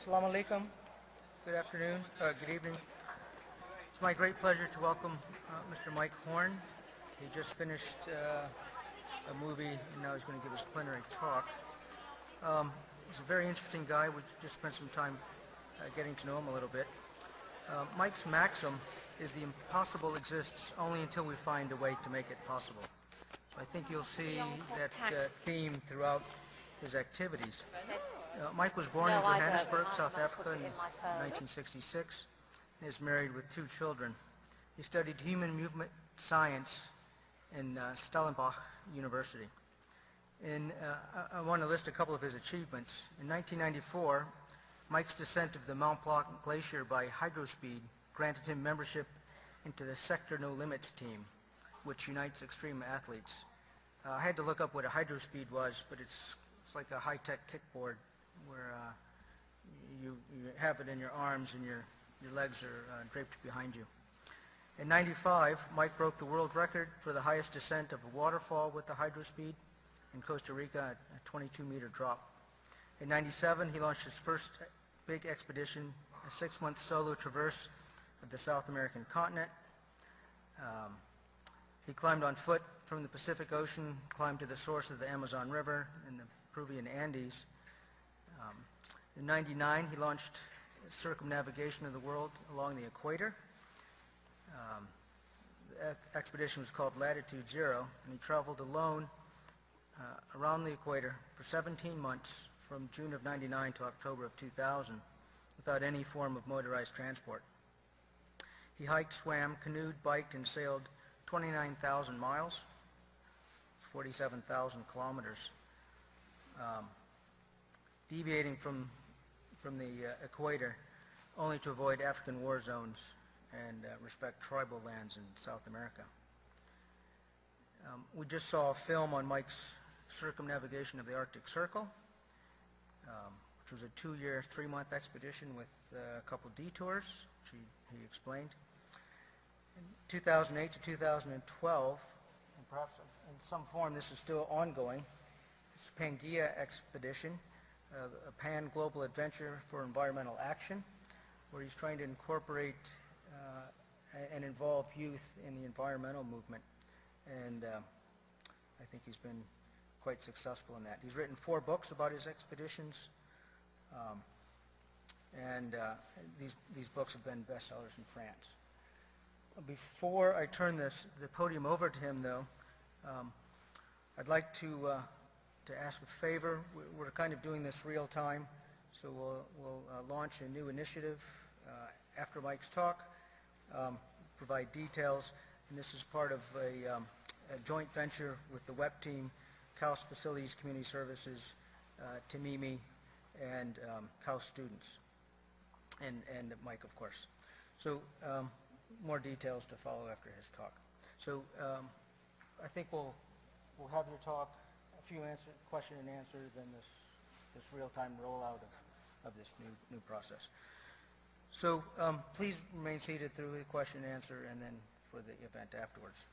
Assalamu alaikum. Good afternoon, good evening. It's my great pleasure to welcome Mr. Mike Horn. He just finished a movie and now he's going to give his plenary talk. He's a very interesting guy. We just spent some time getting to know him a little bit. Mike's maxim is the impossible exists only until we find a way to make it possible. So I think you'll see that theme throughout his activities. Mike was born in Johannesburg, South Africa in 1966 and is married with 2 children. He studied human movement science in Stellenbosch University. I want to list a couple of his achievements. In 1994, Mike's descent of the Mont Blanc Glacier by hydrospeed granted him membership into the Sector No Limits team, which unites extreme athletes. I had to look up what a hydrospeed was, but it's like a high-tech kickboard where you have it in your arms and your legs are draped behind you. In '95, Mike broke the world record for the highest descent of a waterfall with the hydrospeed in Costa Rica, a 22-meter drop. In '97, he launched his first big expedition, a 6-month solo traverse of the South American continent. He climbed on foot from the Pacific Ocean, climbed to the source of the Amazon River in the Peruvian Andes. In '99, he launched circumnavigation of the world along the equator. The expedition was called Latitude Zero, and he traveled alone around the equator for 17 months from June of '99 to October of 2000 without any form of motorized transport. He hiked, swam, canoed, biked, and sailed 29,000 miles, 47,000 kilometers, deviating from the equator only to avoid African war zones and respect tribal lands in South America. We just saw a film on Mike's circumnavigation of the Arctic Circle, which was a 2-year, 3-month expedition with a couple detours, which he explained. In 2008 to 2012, and perhaps in some form this is still ongoing, this Pangaea expedition, a pan-global adventure for environmental action, where he's trying to incorporate and involve youth in the environmental movement. And I think he's been quite successful in that. He's written 4 books about his expeditions, and these books have been bestsellers in France. Before I turn the podium over to him, though, I'd like to ask a favor. We're kind of doing this real time, so we'll launch a new initiative after Mike's talk, provide details, and this is part of a joint venture with the WEP team, KAUS Facilities Community Services, Tamimi, and KAUS students, and Mike, of course. So more details to follow after his talk. So I think we'll have your talk, a few question and answer, then this real-time rollout of this new process. So please remain seated through the question and answer and then for the event afterwards.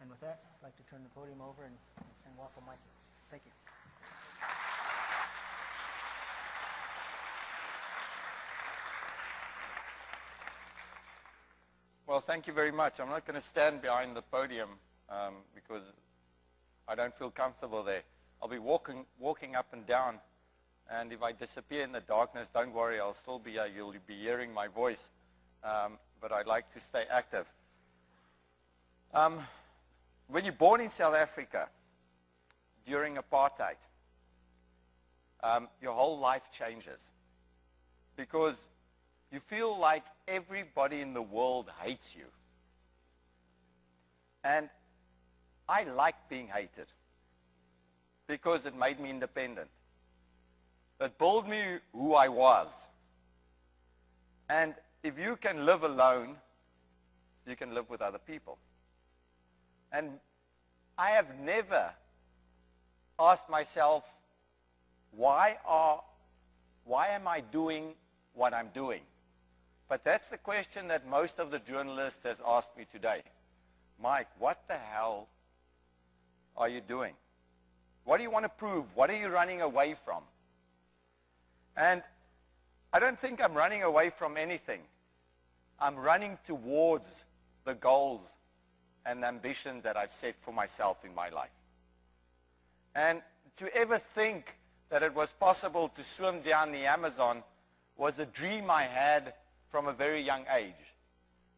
And with that, I'd like to turn the podium over and welcome Mike. Thank you. Well, thank you very much. I'm not going to stand behind the podium because I don't feel comfortable there. I'll be walking up and down, and if I disappear in the darkness, don't worry, I'll still be here. You'll be hearing my voice, but I'd like to stay active. When you're born in South Africa during apartheid, your whole life changes because you feel like everybody in the world hates you. And I liked being hated because it made me independent. It built me who I was. And if you can live alone, you can live with other people. And I have never asked myself, why am I doing what I'm doing? But that's the question that most of the journalists has asked me today. Mike, what the hell are you doing? What do you want to prove? What are you running away from? And I don't think I'm running away from anything. I'm running towards the goals and ambitions that I've set for myself in my life. And to ever think that it was possible to swim down the Amazon was a dream I had from a very young age.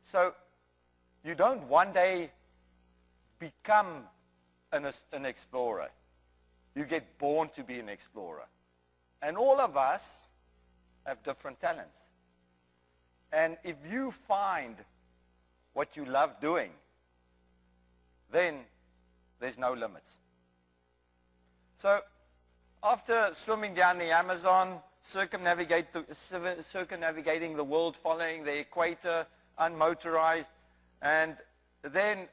So you don't one day become an explorer. You get born to be an explorer. And all of us have different talents. And if you find what you love doing, then there's no limits. So after swimming down the Amazon, circumnavigating the world, following the equator, unmotorized, and then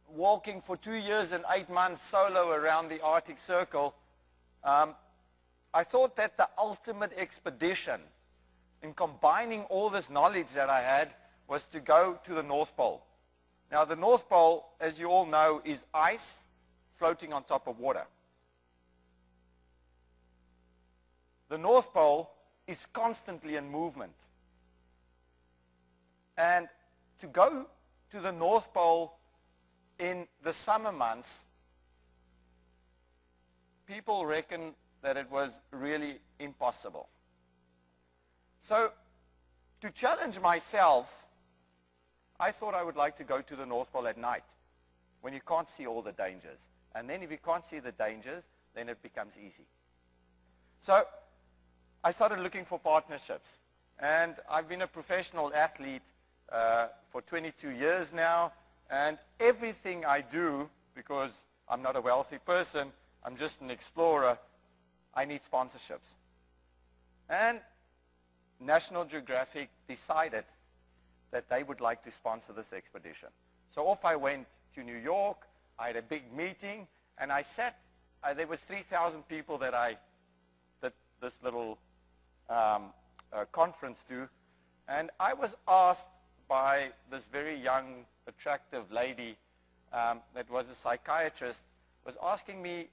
walking for 2 years and 8 months solo around the Arctic Circle, I thought that the ultimate expedition in combining all this knowledge that I had was to go to the North Pole. Now, the North Pole, as you all know, is ice floating on top of water. The North Pole is constantly in movement. And to go to the North Pole in the summer months, people reckon that it was really impossible. So, to challenge myself, I thought I would like to go to the North Pole at night, when you can't see all the dangers. And then if you can't see the dangers, then it becomes easy. So, I started looking for partnerships. And I've been a professional athlete for 22 years now. And everything I do, because I'm not a wealthy person, I'm just an explorer, I need sponsorships. And National Geographic decided that they would like to sponsor this expedition. So off I went to New York. I had a big meeting, and I sat, there was 3,000 people that this little conference to, and I was asked by this very young, attractive lady that was a psychiatrist, was asking me,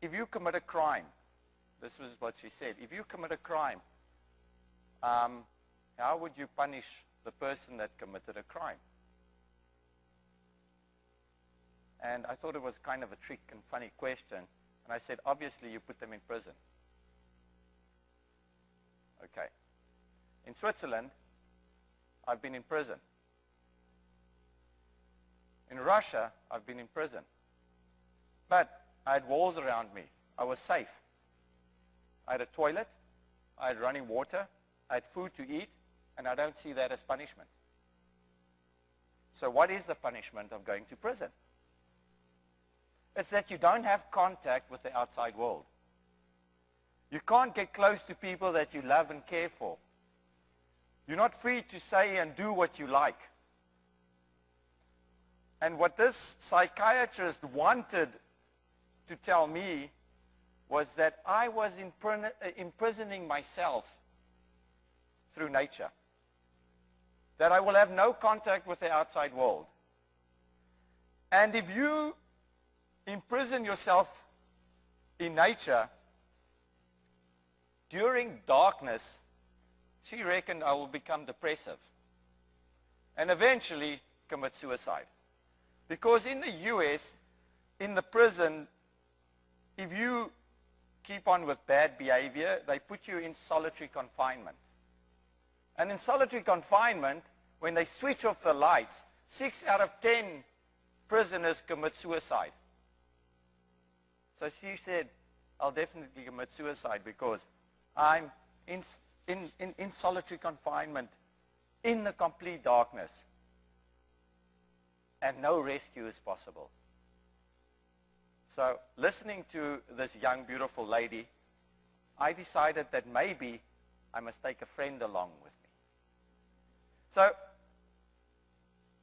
if you commit a crime, this was what she said, if you commit a crime, how would you punish the person that committed a crime? And I thought it was kind of a trick and funny question. And I said, obviously, you put them in prison. Okay. In Switzerland, I've been in prison. In Russia, I've been in prison. But I had walls around me. I was safe. I had a toilet. I had running water. I had food to eat. And I don't see that as punishment. So what is the punishment of going to prison? It's that you don't have contact with the outside world. You can't get close to people that you love and care for. You're not free to say and do what you like. And what this psychiatrist wanted to tell me was that I was imprisoning myself through nature. That I will have no contact with the outside world. And if you imprison yourself in nature, during darkness, she reckoned I will become depressive and eventually commit suicide. Because in the US, in the prison, if you keep on with bad behavior, they put you in solitary confinement. And in solitary confinement, when they switch off the lights, 6 out of 10 prisoners commit suicide. So she said, I'll definitely commit suicide because I'm in solitary confinement, in the complete darkness, and no rescue is possible. So listening to this young, beautiful lady, I decided that maybe I must take a friend along with me. So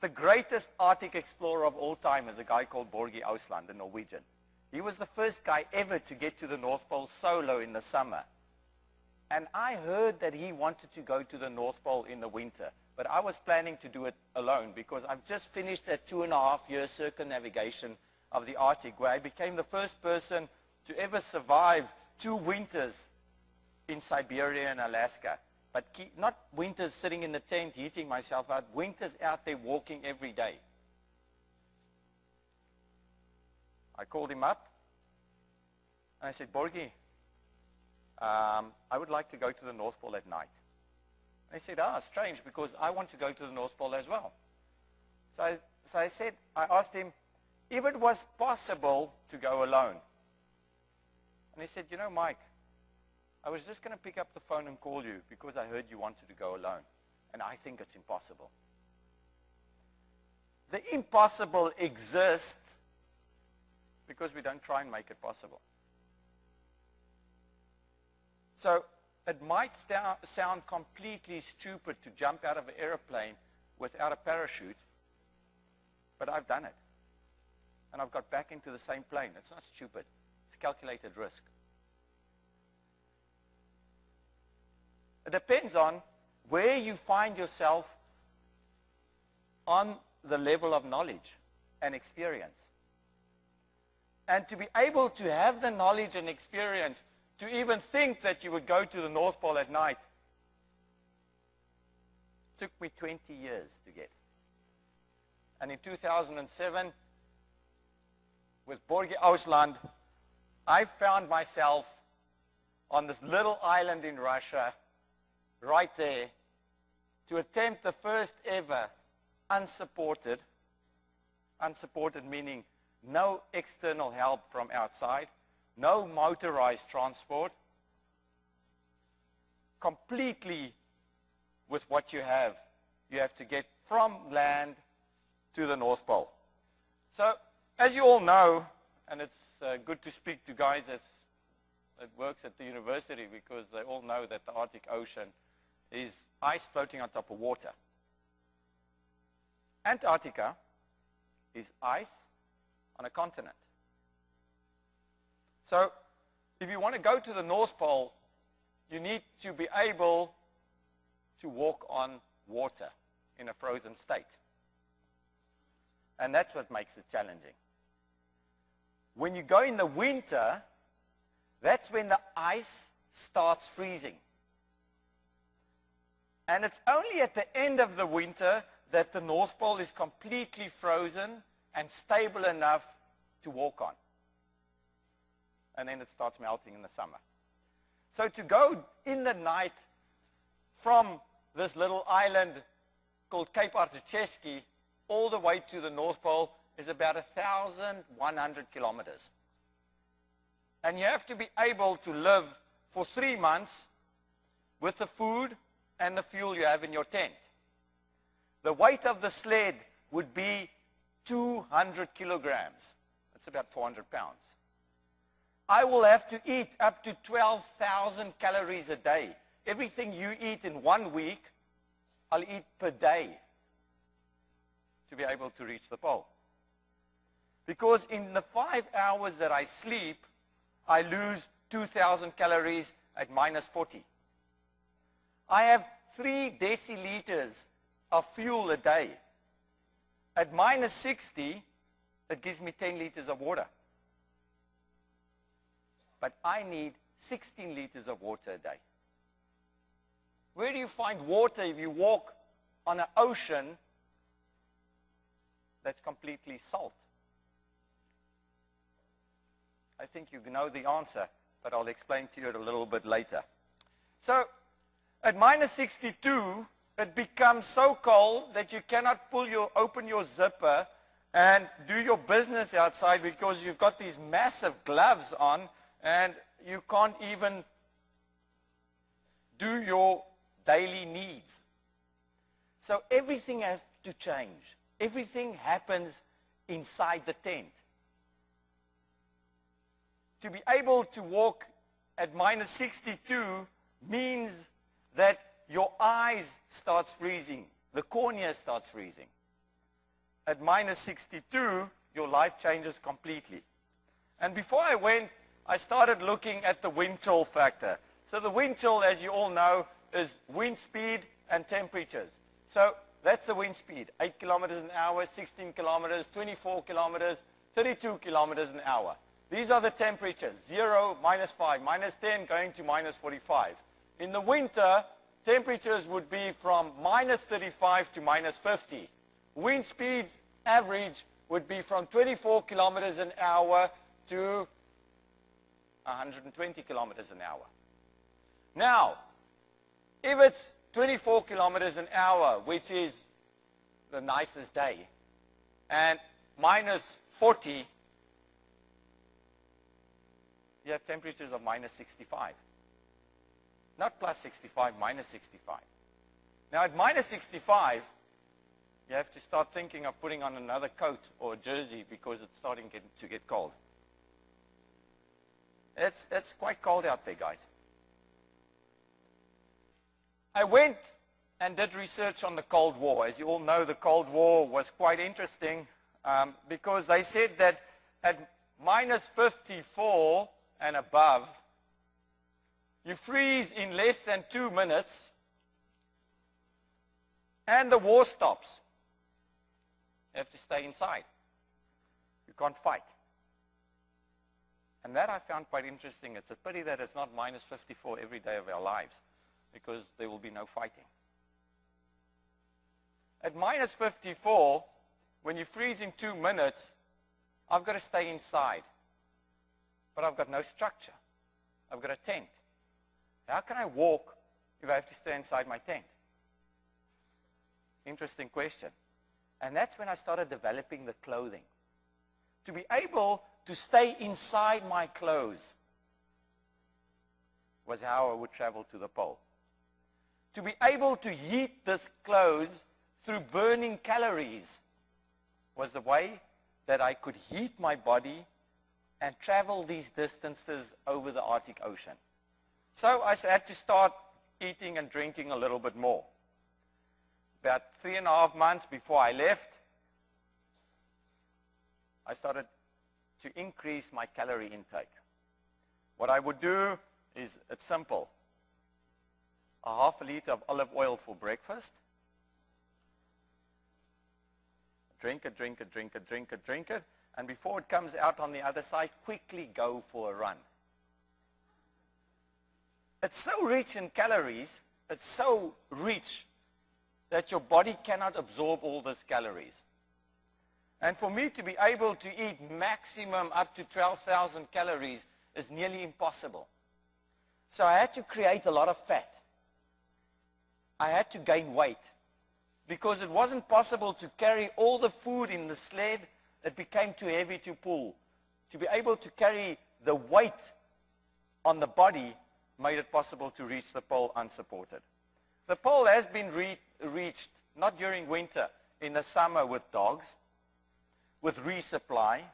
the greatest Arctic explorer of all time is a guy called Borge Ausland, a Norwegian. He was the first guy ever to get to the North Pole solo in the summer. And I heard that he wanted to go to the North Pole in the winter. But I was planning to do it alone because I've just finished that 2.5-year circumnavigation of the Arctic where I became the first person to ever survive 2 winters in Siberia and Alaska. But not winters sitting in the tent heating myself out, winters out there walking every day. I called him up and I said, Borgie, I would like to go to the North Pole at night. And he said, strange, because I want to go to the North Pole as well. So I asked him if it was possible to go alone. And he said, you know, Mike, I was just going to pick up the phone and call you because I heard you wanted to go alone. And I think it's impossible. The impossible exists because we don't try and make it possible. So it might sound completely stupid to jump out of an airplane without a parachute, but I've done it. And I've got back into the same plane. It's not stupid. It's calculated risk. It depends on where you find yourself on the level of knowledge and experience. And to be able to have the knowledge and experience to even think that you would go to the North Pole at night took me 20 years to get. And in 2007, with Borgie Ausland, I found myself on this little island in Russia, right there, to attempt the first ever unsupported meaning no external help from outside, no motorized transport, completely with what you have to get from land to the North Pole. So, as you all know, and it's good to speak to guys that works at the university because they all know that the Arctic Ocean is ice floating on top of water. Antarctica is ice on a continent. So, if you want to go to the North Pole, you need to be able to walk on water in a frozen state. And that's what makes it challenging. When you go in the winter, that's when the ice starts freezing. And it's only at the end of the winter that the North Pole is completely frozen and stable enough to walk on. And then it starts melting in the summer. So to go in the night from this little island called Cape Artucheski all the way to the North Pole is about 1,100 kilometers. And you have to be able to live for 3 months with the food and the fuel you have in your tent. The weight of the sled would be 200 kilograms. That's about 400 pounds. I will have to eat up to 12,000 calories a day. Everything you eat in 1 week, I'll eat per day to be able to reach the pole. Because in the 5 hours that I sleep, I lose 2,000 calories at minus 40. I have 3 deciliters of fuel a day. At minus 60, it gives me 10 liters of water. But I need 16 liters of water a day. Where do you find water if you walk on an ocean that's completely salt? I think you know the answer, but I'll explain to you it a little bit later. So, at minus 62, it becomes so cold that you cannot open your zipper and do your business outside because you've got these massive gloves on and you can't even do your daily needs. So everything has to change. Everything happens inside the tent. To be able to walk at minus 62 means that your eyes starts freezing. The cornea starts freezing. At minus 62, your life changes completely. And before I went, I started looking at the wind chill factor. So the wind chill, as you all know, is wind speed and temperatures. So that's the wind speed, 8 kilometers an hour, 16 kilometers, 24 kilometers, 32 kilometers an hour. These are the temperatures, 0, -5, -10, going to -45. In the winter, temperatures would be from -35 to -50. Wind speeds, average, would be from 24 kilometers an hour to 120 kilometers an hour. Now, if it's 24 kilometers an hour, which is the nicest day, and -40, you have temperatures of -65. Not +65, -65. Now at -65, you have to start thinking of putting on another coat or a jersey because it's starting to get cold. It's quite cold out there, guys. I went and did research on the Cold War. As you all know, the Cold War was quite interesting because they said that at -54 and above, you freeze in less than 2 minutes and the war stops. You have to stay inside. You can't fight. And that I found quite interesting. It's a pity that it's not -54 every day of our lives because there will be no fighting. At -54, when you freeze in 2 minutes, I've got to stay inside. But I've got no structure. I've got a tent. How can I walk if I have to stay inside my tent? Interesting question. And that's when I started developing the clothing. To be able to stay inside my clothes was how I would travel to the pole. To be able to heat this clothes through burning calories was the way that I could heat my body and travel these distances over the Arctic Ocean. So I had to start eating and drinking a little bit more. About 3.5 months before I left, I started to increase my calorie intake. What I would do is, it's simple. A half a liter of olive oil for breakfast. Drink it, drink it, drink it, drink it, drink it. And before it comes out on the other side, quickly go for a run. It's so rich in calories, it's so rich that your body cannot absorb all those calories. And for me to be able to eat maximum up to 12,000 calories is nearly impossible. So I had to create a lot of fat. I had to gain weight because it wasn't possible to carry all the food in the sled. It became too heavy to pull. To be able to carry the weight on the body made it possible to reach the pole unsupported. The pole has been reached, not during winter, in the summer with dogs, with resupply,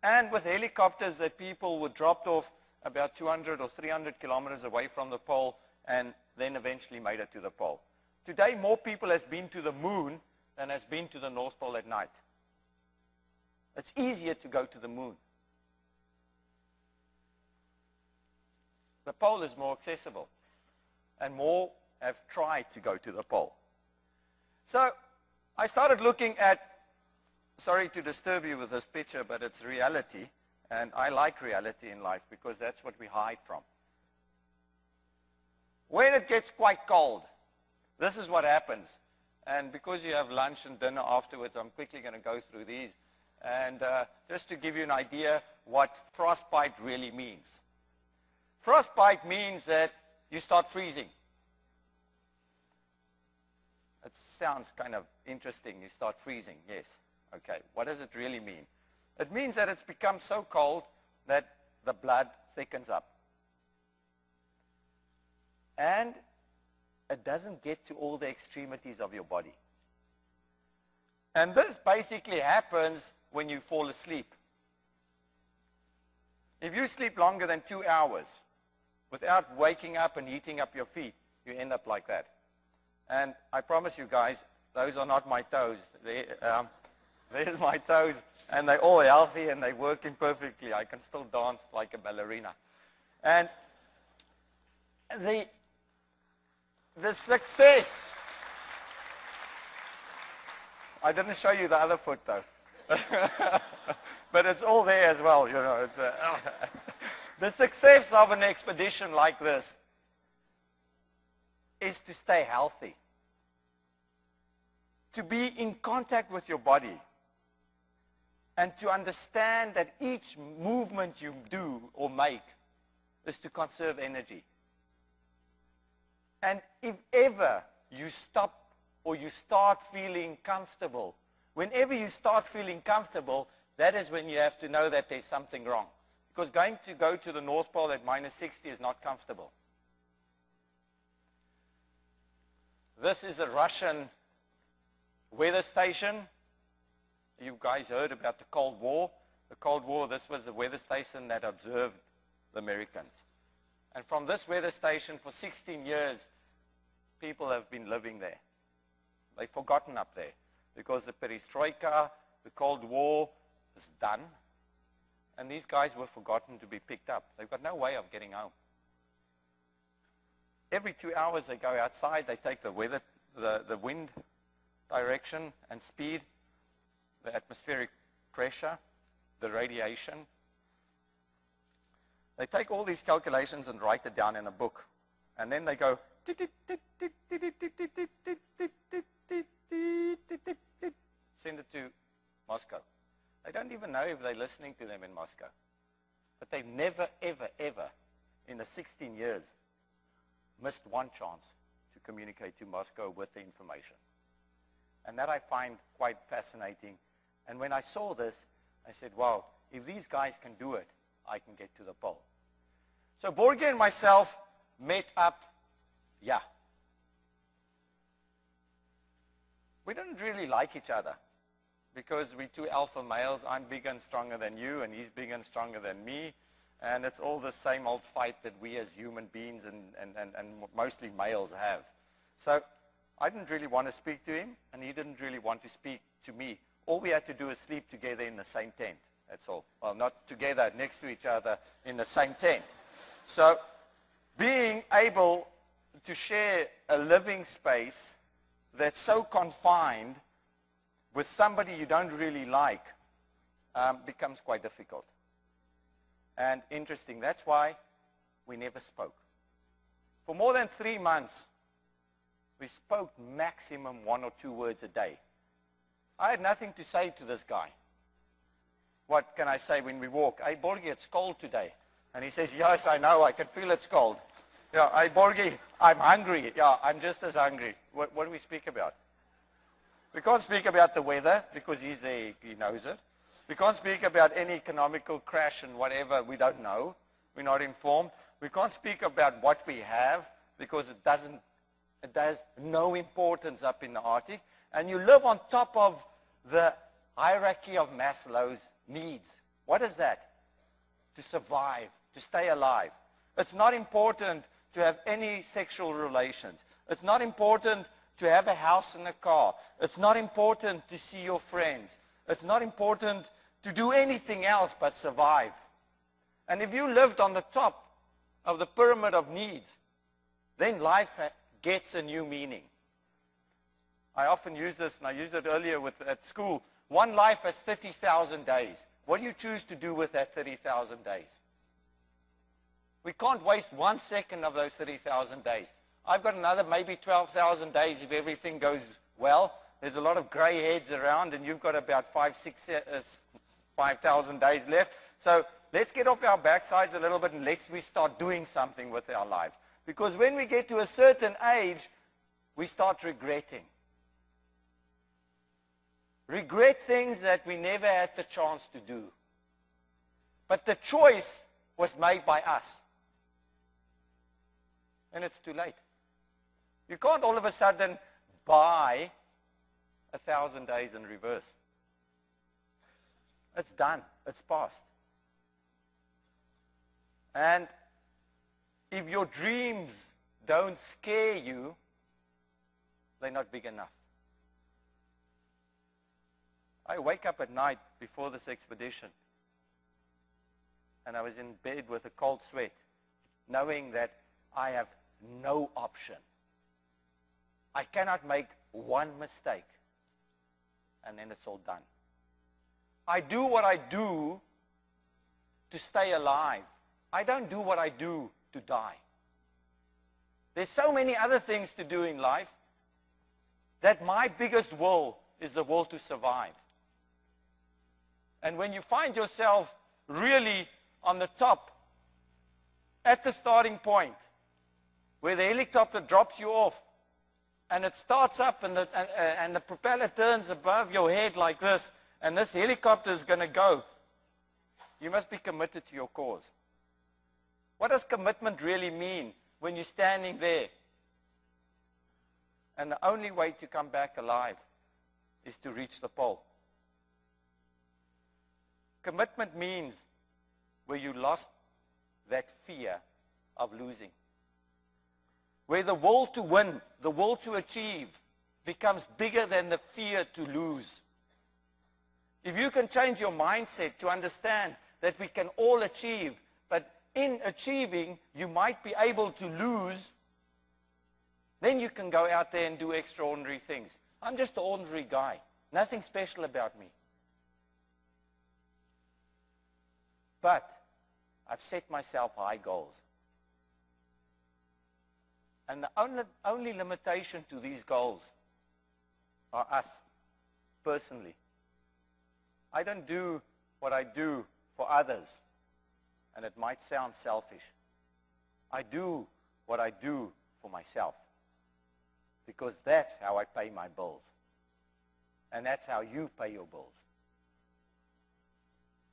and with helicopters that people were dropped off about 200 or 300 kilometers away from the pole and then eventually made it to the pole. Today, more people has been to the moon than has been to the North Pole at night. It's easier to go to the moon. The pole is more accessible, and more have tried to go to the pole. So I started looking at, sorry to disturb you with this picture, but it's reality, and I like reality in life because that's what we hide from. When it gets quite cold, this is what happens. And because you have lunch and dinner afterwards, I'm quickly going to go through these. And just to give you an idea what frostbite really means. Frostbite means that you start freezing. It sounds kind of interesting, you start freezing, yes. Okay, what does it really mean? It means that it's become so cold that the blood thickens up. And it doesn't get to all the extremities of your body. And this basically happens when you fall asleep. If you sleep longer than 2 hours without waking up and heating up your feet, you end up like that. And I promise you guys, those are not my toes. There's my toes, and they're all healthy and they're working perfectly. I can still dance like a ballerina. And the success, I didn't show you the other foot though. But it's all there as well, you know. It's, the success of an expedition like this is to stay healthy, to be in contact with your body, and to understand that each movement you do or make is to conserve energy. And if ever you stop or you start feeling comfortable, whenever you start feeling comfortable, that is when you have to know that there's something wrong. Because go to the North Pole at -60 is not comfortable. This is a Russian weather station. You guys heard about the Cold War. The Cold War, this was the weather station that observed the Americans. And from this weather station for 16 years, people have been living there. They've forgotten up there because the perestroika, the Cold War is done. And these guys were forgotten to be picked up. They've got no way of getting home. Every 2 hours they go outside, they take the weather, the wind direction and speed, the atmospheric pressure, the radiation. They take all these calculations and write it down in a book. And then they go, send it to Moscow. They don't even know if they're listening to them in Moscow. But they've never, ever, ever, in the 16 years, missed one chance to communicate to Moscow with the information. And that I find quite fascinating. And when I saw this, I said, wow, if these guys can do it, I can get to the pole. So Borgie and myself met up, we didn't really like each other because we're two alpha males. I'm bigger and stronger than you, and he's bigger and stronger than me. And it's all the same old fight that we as human beings and mostly males have. So I didn't really want to speak to him, and he didn't really want to speak to me. All we had to do is sleep together in the same tent. That's all. Well, not together next to each other in the same tent. So being able to share a living space that's so confined with somebody you don't really like becomes quite difficult. And interesting, that's why we never spoke. For more than 3 months, we spoke maximum 1 or 2 words a day. I had nothing to say to this guy. What can I say when we walk? Hey, Borgie, it's cold today. And he says, yes, I know, I can feel it's cold. Yeah, hey, Borgie, I'm hungry. Yeah, I'm just as hungry. What do we speak about? We can't speak about the weather because he's there, he knows it. We can't speak about any economical crash and whatever, we don't know. We're not informed. We can't speak about what we have because it has no importance up in the Arctic. And you live on top of the hierarchy of Maslow's needs. What is that? To survive, to stay alive. It's not important to have any sexual relations. It's not important to have a house and a car. It's not important to see your friends. It's not important to do anything else but survive. And if you lived on the top of the pyramid of needs, then life gets a new meaning. I often use this, and I used it earlier at school. One life has 30,000 days. What do you choose to do with that 30,000 days? We can't waste 1 second of those 30,000 days. I've got another maybe 12,000 days if everything goes well. There's a lot of gray heads around, and you've got about 5,000 days left. So let's get off our backsides a little bit and we start doing something with our lives. Because when we get to a certain age, we start regretting. Regret things that we never had the chance to do. But the choice was made by us. And it's too late. You can't all of a sudden buy 1,000 days in reverse. It's done. It's past. And if your dreams don't scare you, they're not big enough. I wake up at night before this expedition, and I was in bed with a cold sweat, knowing that I have no option. I cannot make one mistake, and then it's all done. I do what I do to stay alive. I don't do what I do to die. There's so many other things to do in life that my biggest will is the will to survive. And when you find yourself really on the top, at the starting point, where the helicopter drops you off, and it starts up, and the propeller turns above your head like this, and this helicopter is going to go, you must be committed to your cause. What does commitment really mean when you're standing there? And the only way to come back alive is to reach the pole. Commitment means where you lost that fear of losing. Where the will to win, the will to achieve, becomes bigger than the fear to lose. If you can change your mindset to understand that we can all achieve, but in achieving, you might be able to lose, then you can go out there and do extraordinary things. I'm just an ordinary guy. Nothing special about me. But I've set myself high goals. And the only limitation to these goals are us, personally. I don't do what I do for others, and it might sound selfish. I do what I do for myself, because that's how I pay my bills, and that's how you pay your bills.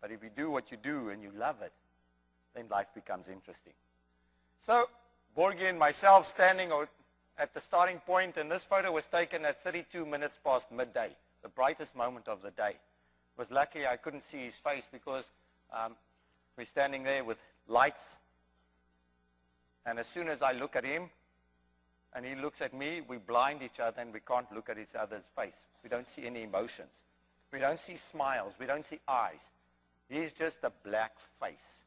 But if you do what you do and you love it, then life becomes interesting. So, Borgie and myself standing at the starting point, and this photo was taken at 32 minutes past midday, the brightest moment of the day. It was lucky I couldn't see his face because we're standing there with lights, and as soon as I look at him and he looks at me, we blind each other and we can't look at each other's face. We don't see any emotions. We don't see smiles. We don't see eyes. He's just a black face.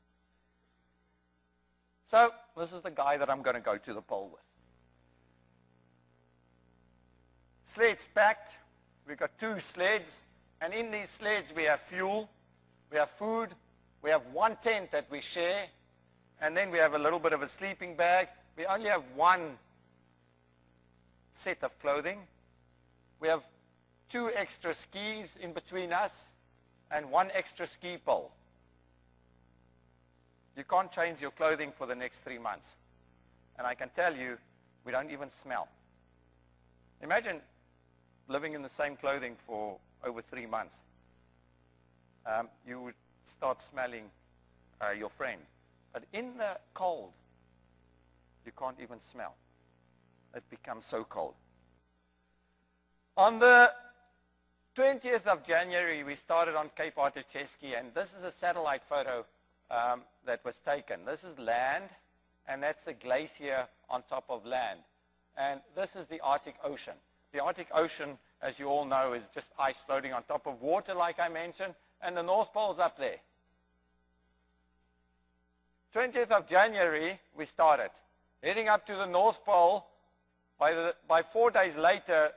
So this is the guy that I'm going to go to the pole with. Sleds packed. We've got 2 sleds, and in these sleds we have fuel, we have food, we have 1 tent that we share, and then we have a little bit of a sleeping bag. We only have 1 set of clothing. We have 2 extra skis in between us and 1 extra ski pole. You can't change your clothing for the next 3 months. And I can tell you, we don't even smell. Imagine living in the same clothing for over 3 months. You would start smelling your friend. But in the cold, you can't even smell. It becomes so cold. On the 20th of January, we started on Cape Artecheski, and this is a satellite photo that was taken. This is land, and that's a glacier on top of land. And this is the Arctic Ocean. The Arctic Ocean, as you all know, is just ice floating on top of water, like I mentioned, and the North Pole's up there. 20th of January, we started. Heading up to the North Pole, by 4 days later,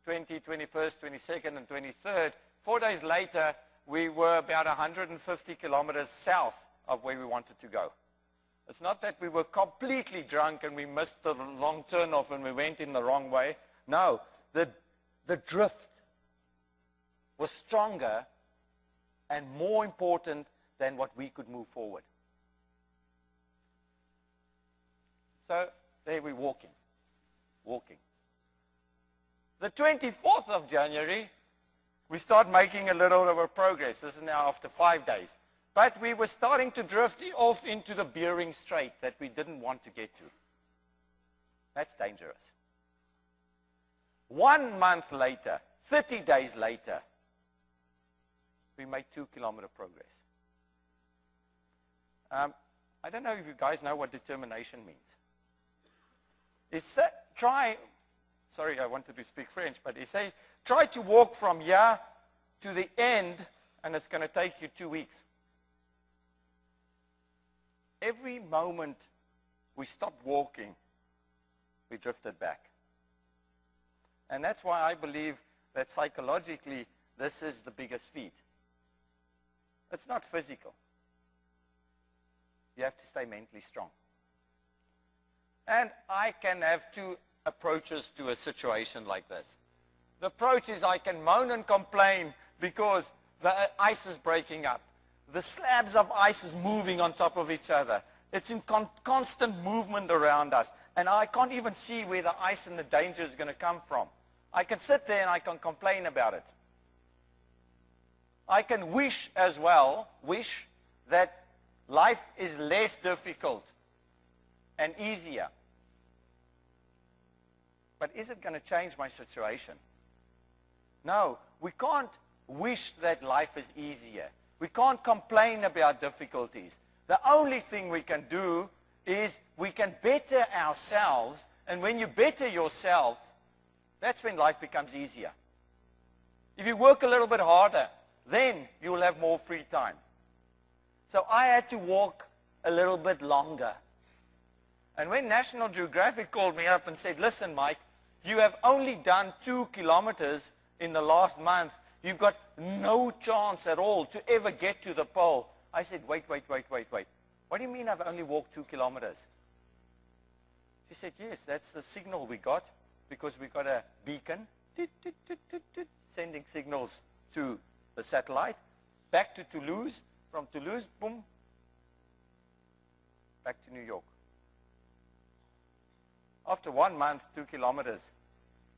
20th, 21st, 22nd, and 23rd, 4 days later, we were about 150 kilometers south of where we wanted to go. It's not that we were completely drunk and we missed the long turnoff and we went in the wrong way. No, the drift was stronger and more important than what we could move forward. So there we're walking. The 24th of January, we start making a little bit of progress. This is now after 5 days. But we were starting to drift off into the Bering Strait that we didn't want to get to. That's dangerous. 1 month later, 30 days later, we made 2-kilometer progress. I don't know if you guys know what determination means. It's sorry, I wanted to speak French, but he say, try to walk from here to the end, and it's going to take you 2 weeks. Every moment we stopped walking, we drifted back. And that's why I believe that psychologically, this is the biggest feat. It's not physical. You have to stay mentally strong. And I can have two approaches to a situation like this. The approach is I can moan and complain because the ice is breaking up. The slabs of ice is moving on top of each other. It's in constant movement around us. And I can't even see where the ice and the danger is going to come from. I can sit there and I can complain about it. I can wish as well, that life is less difficult and easier. But is it going to change my situation? No, we can't wish that life is easier. We can't complain about difficulties. The only thing we can do is we can better ourselves, and when you better yourself, that's when life becomes easier. If you work a little bit harder, then you'll have more free time. So I had to walk a little bit longer. And when National Geographic called me up and said, listen, Mike, you have only done 2 kilometers in the last month. You've got no chance at all to ever get to the pole. I said, wait. What do you mean I've only walked 2 kilometers? She said, yes, that's the signal we got because we got a beacon sending signals to the satellite, back to Toulouse, from Toulouse, boom, back to New York. After 1 month, 2 kilometers,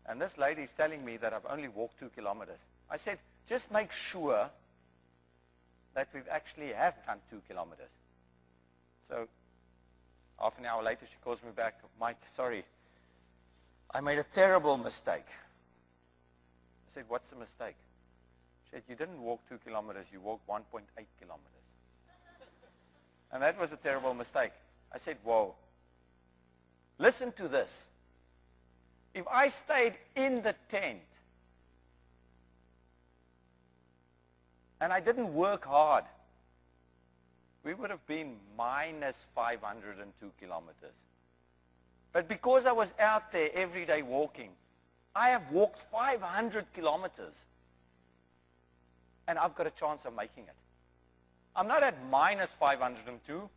and this lady is telling me that I've only walked 2 kilometers. I said, just make sure that we've actually have done 2 kilometers. So half an hour later, she calls me back, Mike, sorry, I made a terrible mistake. I said, what's the mistake? She said, you didn't walk 2 kilometers, you walked 1.8 kilometers. And that was a terrible mistake. I said, whoa. Listen to this. If I stayed in the tent and I didn't work hard, we would have been minus 502 kilometers. But because I was out there every day walking, I have walked 500 kilometers. And I've got a chance of making it. I'm not at minus 502.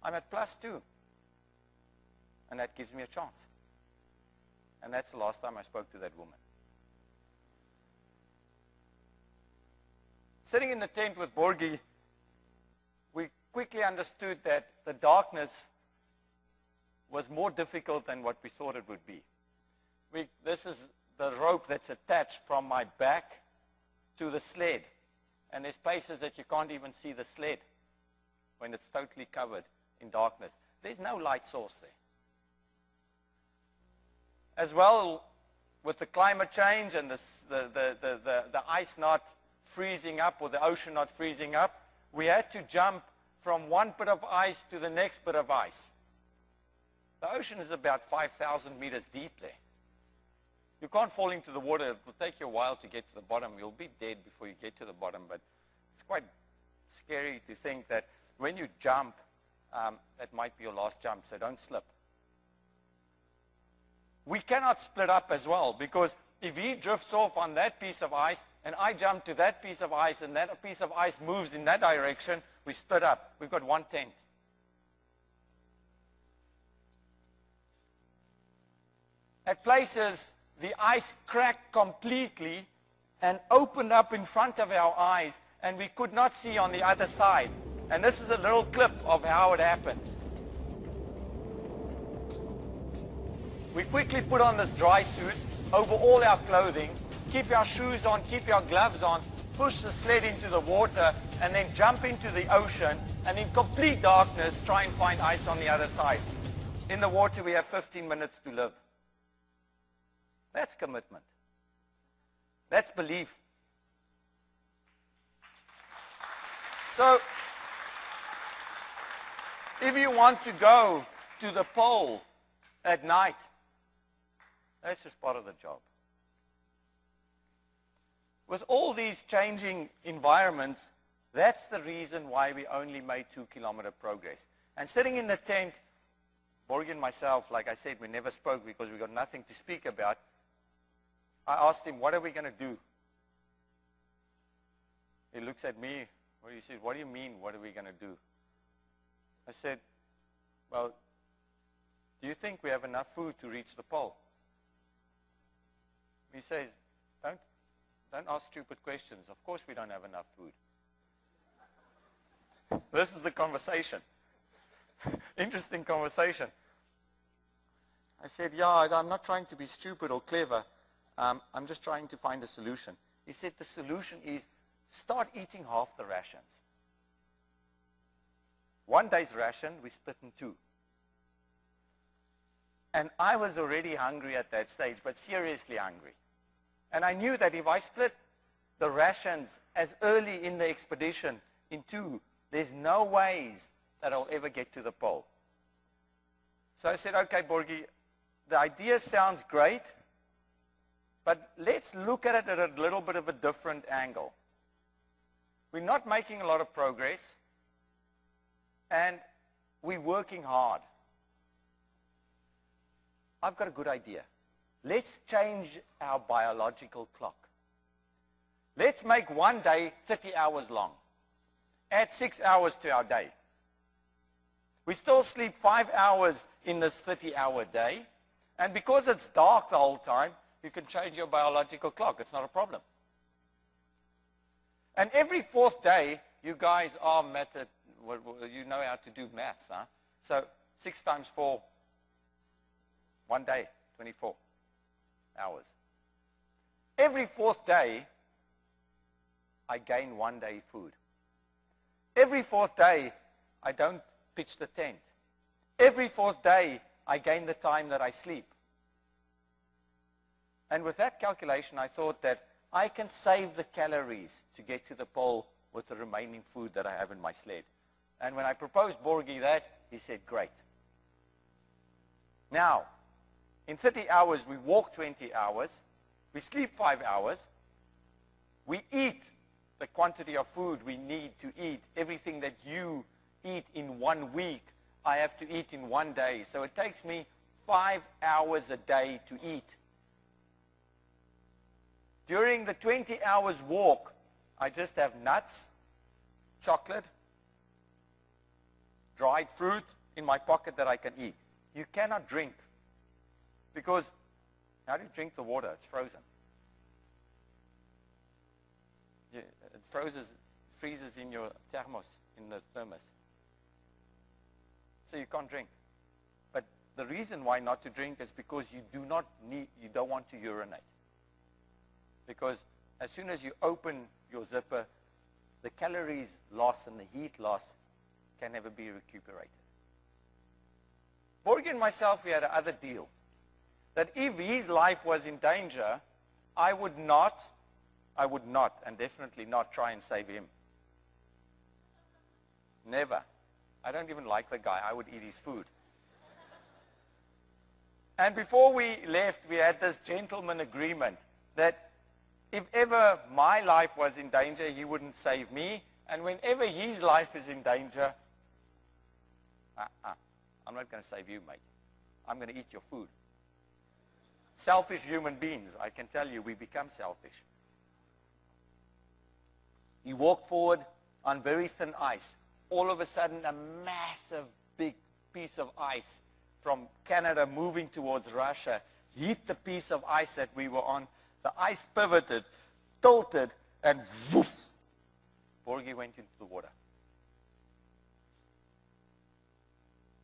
I'm at plus 2. And that gives me a chance. And that's the last time I spoke to that woman. Sitting in the tent with Borgie, we quickly understood that the darkness was more difficult than what we thought it would be. This is the rope that's attached from my back to the sled. And there's places that you can't even see the sled when it's totally covered in darkness. There's no light source there. As well, with the climate change and the ice not freezing up or the ocean not freezing up, we had to jump from one bit of ice to the next bit of ice. The ocean is about 5,000 meters deep there. You can't fall into the water. It will take you a while to get to the bottom. You'll be dead before you get to the bottom, but it's quite scary to think that when you jump, that might be your last jump, so don't slip. We cannot split up as well, because if he drifts off on that piece of ice and I jump to that piece of ice and that piece of ice moves in that direction, we split up. We've got one tent. At places, the ice cracked completely and opened up in front of our eyes, and we could not see on the other side. And this is a little clip of how it happens. We quickly put on this dry suit over all our clothing, keep our shoes on, keep our gloves on, push the sled into the water, and then jump into the ocean, and in complete darkness, try and find ice on the other side. In the water, we have 15 minutes to live. That's commitment. That's belief. So, if you want to go to the pole at night, that's just part of the job. With all these changing environments, that's the reason why we only made 2-kilometer progress. And sitting in the tent, Borgie and myself, like I said, we never spoke because we got nothing to speak about. I asked him, what are we going to do? He looks at me Well, he said, what do you mean, what are we going to do? I said, well, do you think we have enough food to reach the pole? He says, don't ask stupid questions. Of course we don't have enough food. This is the conversation. Interesting conversation. I said, yeah, I'm not trying to be stupid or clever. I'm just trying to find a solution. He said, the solution is start eating half the rations. One day's ration, we split in two. And I was already hungry at that stage, but seriously hungry. And I knew that if I split the rations as early in the expedition in two, there's no ways that I'll ever get to the pole. So I said, okay, Borgie, the idea sounds great, but let's look at it at a little bit of a different angle. We're not making a lot of progress, and we're working hard. I've got a good idea. Let's change our biological clock. Let's make one day 30 hours long. Add 6 hours to our day. We still sleep 5 hours in this 30-hour day, and because it's dark the whole time, you can change your biological clock. It's not a problem. And every fourth day, you guys are you know how to do maths, huh? So 6 times 4, 1 day, 24 hours. Every fourth day, I gain 1 day food. Every fourth day, I don't pitch the tent. Every fourth day, I gain the time that I sleep. And with that calculation, I thought that I can save the calories to get to the pole with the remaining food that I have in my sled. And when I proposed Borgie that, he said, great. Now, in 30 hours, we walk 20 hours, we sleep 5 hours, we eat the quantity of food we need to eat. Everything that you eat in 1 week, I have to eat in 1 day. So it takes me 5 hours a day to eat. During the 20 hours walk, I just have nuts, chocolate, dried fruit in my pocket that I can eat. You cannot drink, because how do you drink the water? It's frozen. It freezes in your thermos, in the thermos. So you can't drink. But the reason why not to drink is because you don't want to urinate. Because as soon as you open your zipper, the calories lost and the heat loss can never be recuperated. Borgie and myself, we had another deal. That if his life was in danger, I would not, and definitely not try and save him. Never. I don't even like the guy. I would eat his food. And before we left, we had this gentleman agreement that if ever my life was in danger, he wouldn't save me. And whenever his life is in danger, I'm not going to save you, mate. I'm going to eat your food. Selfish human beings, I can tell you, we become selfish. He walked forward on very thin ice. All of a sudden, a massive, big piece of ice from Canada moving towards Russia hit the piece of ice that we were on. The ice pivoted, tilted, and woof, Borgie went into the water.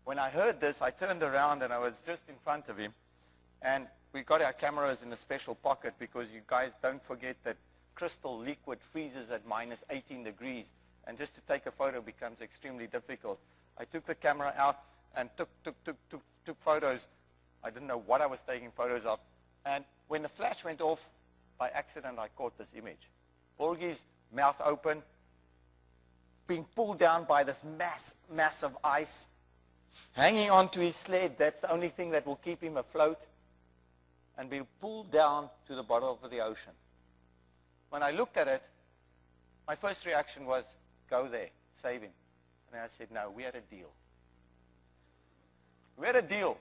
When I heard this, I turned around and I was just in front of him. And we got our cameras in a special pocket because you guys don't forget that crystal liquid freezes at minus 18 degrees. And just to take a photo becomes extremely difficult. I took the camera out and took photos. I didn't know what I was taking photos of. And when the flash went off, by accident, I caught this image. Borgie's mouth open, being pulled down by this mass of ice, hanging onto his sled. That's the only thing that will keep him afloat, and being pulled down to the bottom of the ocean. When I looked at it, my first reaction was, go there, save him. And I said, no, we had a deal. We had a deal.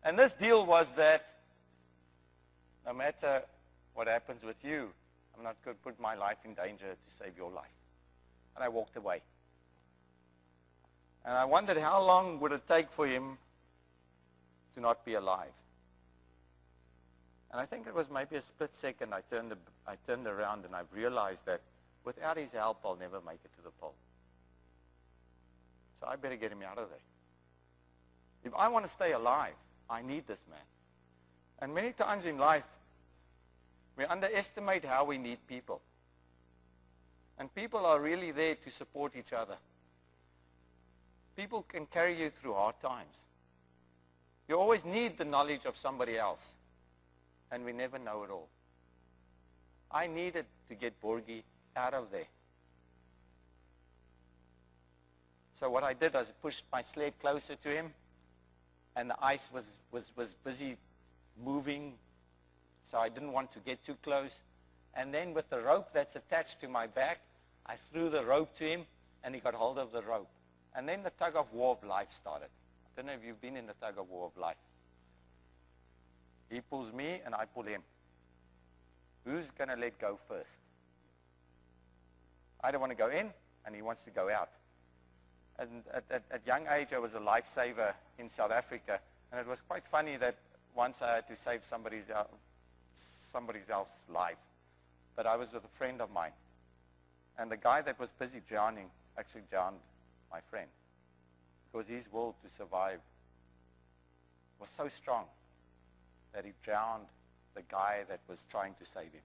And this deal was that no matter what happens with you, I'm not going to put my life in danger to save your life. and I walked away. And I wondered how long would it take for him to not be alive. And I think it was maybe a split second I turned around and I realized that without his help, I'll never make it to the pole. So I better get him out of there. If I want to stay alive, I need this man. And many times in life, we underestimate how we need people. And people are really there to support each other. People can carry you through hard times. You always need the knowledge of somebody else. And we never know it all. I needed to get Borgie out of there. So what I did was pushed my sled closer to him, and the ice was busy moving, so I didn't want to get too close. And then with the rope that's attached to my back, I threw the rope to him, and he got hold of the rope. And then the tug of war of life started. I don't know if you've been in the tug of war of life. He pulls me, and I pull him. Who's going to let go first? I don't want to go in, and he wants to go out. And at young age, I was a lifesaver in South Africa, and it was quite funny that once I had to save somebody else's life. But I was with a friend of mine, and the guy that was busy drowning actually drowned my friend, because his will to survive was so strong that he drowned the guy that was trying to save him.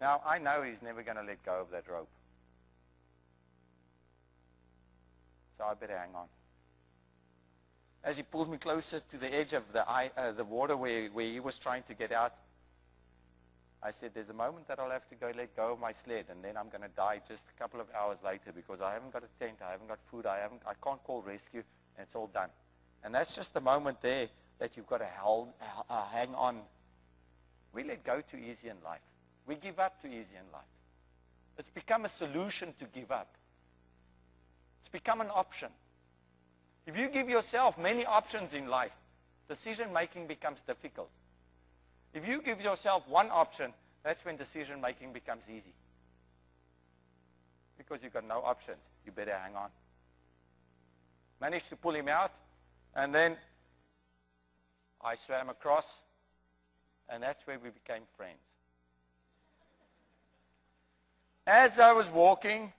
Now, I know he's never going to let go of that rope. So I better hang on. As he pulled me closer to the edge of the water where he was trying to get out, I said, there's a moment that I'll have to let go of my sled, and then I'm going to die just a couple of hours later because I haven't got a tent, I haven't got food, I can't call rescue, and it's all done. And that's just the moment there that you've got to hang on. We let go too easy in life. We give up too easy in life. It's become a solution to give up. It's become an option. If you give yourself many options in life, decision-making becomes difficult. If you give yourself one option, that's when decision-making becomes easy. Because you've got no options. You better hang on. Managed to pull him out, and then I swam across, and that's where we became friends. As I was walking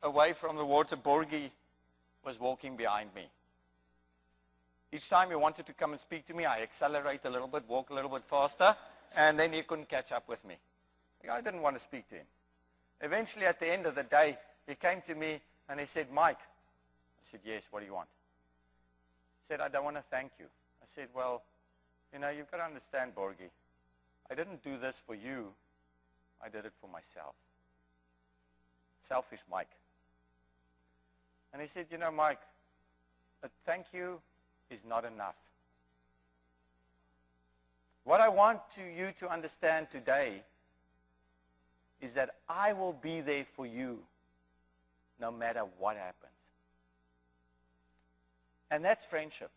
away from the water, Borgie was walking behind me. Each time he wanted to come and speak to me, I accelerate a little bit, walk a little bit faster, and then he couldn't catch up with me. I didn't want to speak to him. Eventually, at the end of the day, he came to me and he said, Mike. I said, yes, what do you want? He said, I don't want to thank you. I said, well, you've got to understand, Borgie. I didn't do this for you. I did it for myself. Selfish Mike. And he said, Mike, a thank you is not enough. What I want you to understand today is that I will be there for you no matter what happens. And that's friendship.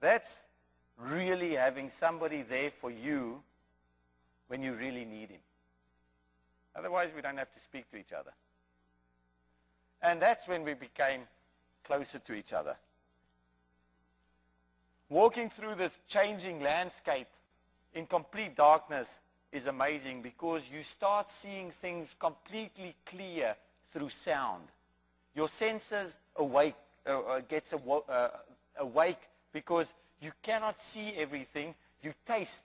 That's really having somebody there for you when you really need him. Otherwise, we don't have to speak to each other. And that's when we became closer to each other. Walking through this changing landscape in complete darkness is amazing because you start seeing things completely clear through sound. Your senses gets awake because you cannot see everything. You taste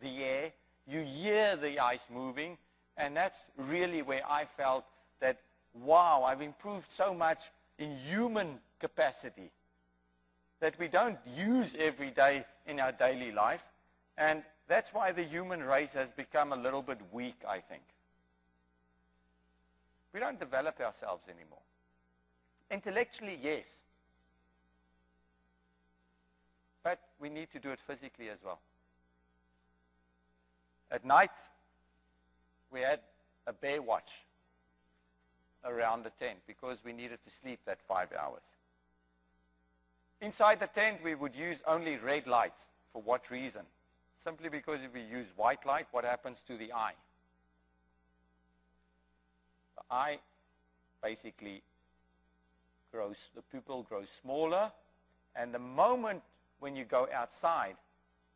the air, you hear the ice moving, and that's really where I felt that, wow, I've improved so much in human capacity that we don't use every day in our daily life. And that's why the human race has become a little bit weak, I think. We don't develop ourselves anymore. Intellectually, yes. But we need to do it physically as well. At night, we had a bear watch around the tent because we needed to sleep that 5 hours. Inside the tent, we would use only red light. For what reason? Simply because if we use white light, what happens to the eye? eye basically grows, the pupil grows smaller, and the moment when you go outside,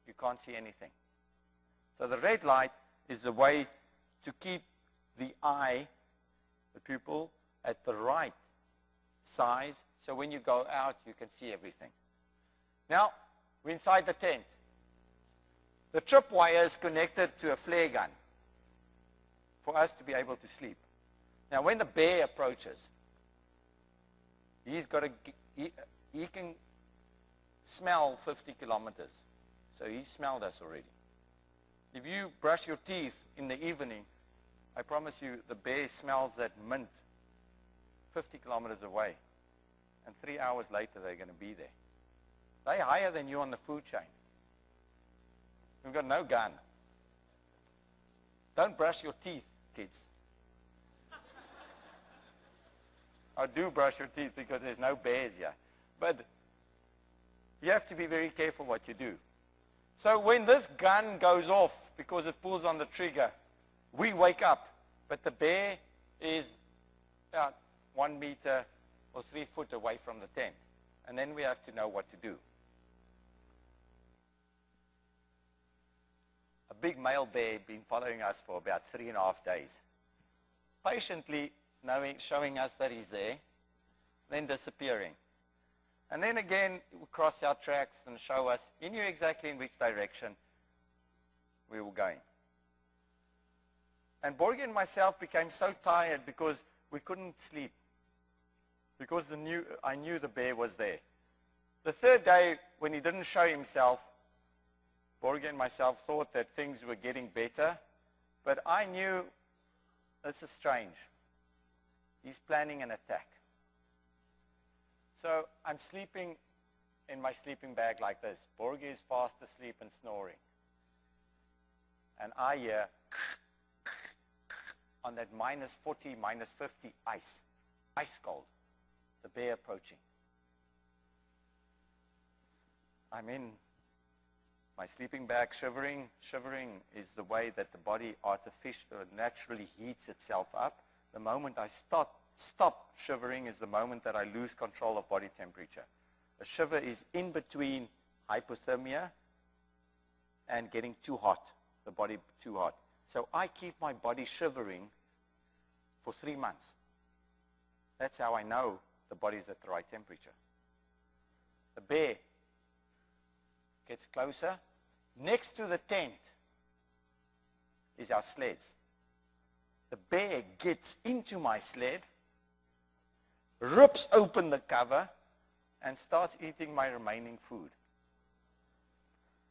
you can't see anything. So the red light is the way to keep the eye, the pupil, at the right size, so when you go out, you can see everything. Now, we're inside the tent. The tripwire is connected to a flare gun for us to be able to sleep. Now, when the bear approaches, he can smell 50 kilometers. So he smelled us already. If you brush your teeth in the evening, I promise you the bear smells that mint 50 kilometers away. And 3 hours later, they're going to be there. They're higher than you on the food chain. We've got no gun. Don't brush your teeth, kids. Or do brush your teeth because there's no bears here. But you have to be very careful what you do. So when this gun goes off because it pulls on the trigger, we wake up. But the bear is about 1 meter or 3 foot away from the tent. And then we have to know what to do. A big male bear had been following us for about 3.5 days. Patiently showing us that he's there, then disappearing. And then again, he would cross our tracks and show us. He knew exactly in which direction we were going. And Borgie and myself became so tired because we couldn't sleep. Because I knew the bear was there. The third day, when he didn't show himself, Borgie and myself thought that things were getting better. But I knew, this is strange. He's planning an attack. So I'm sleeping in my sleeping bag like this. Borgie is fast asleep and snoring. And I hear on that minus 40, minus 50 ice cold, the bear approaching. I'm in my sleeping bag shivering. Shivering is the way that the body artificially, naturally heats itself up. The moment I stop shivering is the moment that I lose control of body temperature. A shiver is in between hypothermia and getting too hot, the body too hot. So I keep my body shivering for 3 months. That's how I know the body's at the right temperature. The bear gets closer. Next to the tent is our sleds. The bear gets into my sled, rips open the cover, and starts eating my remaining food.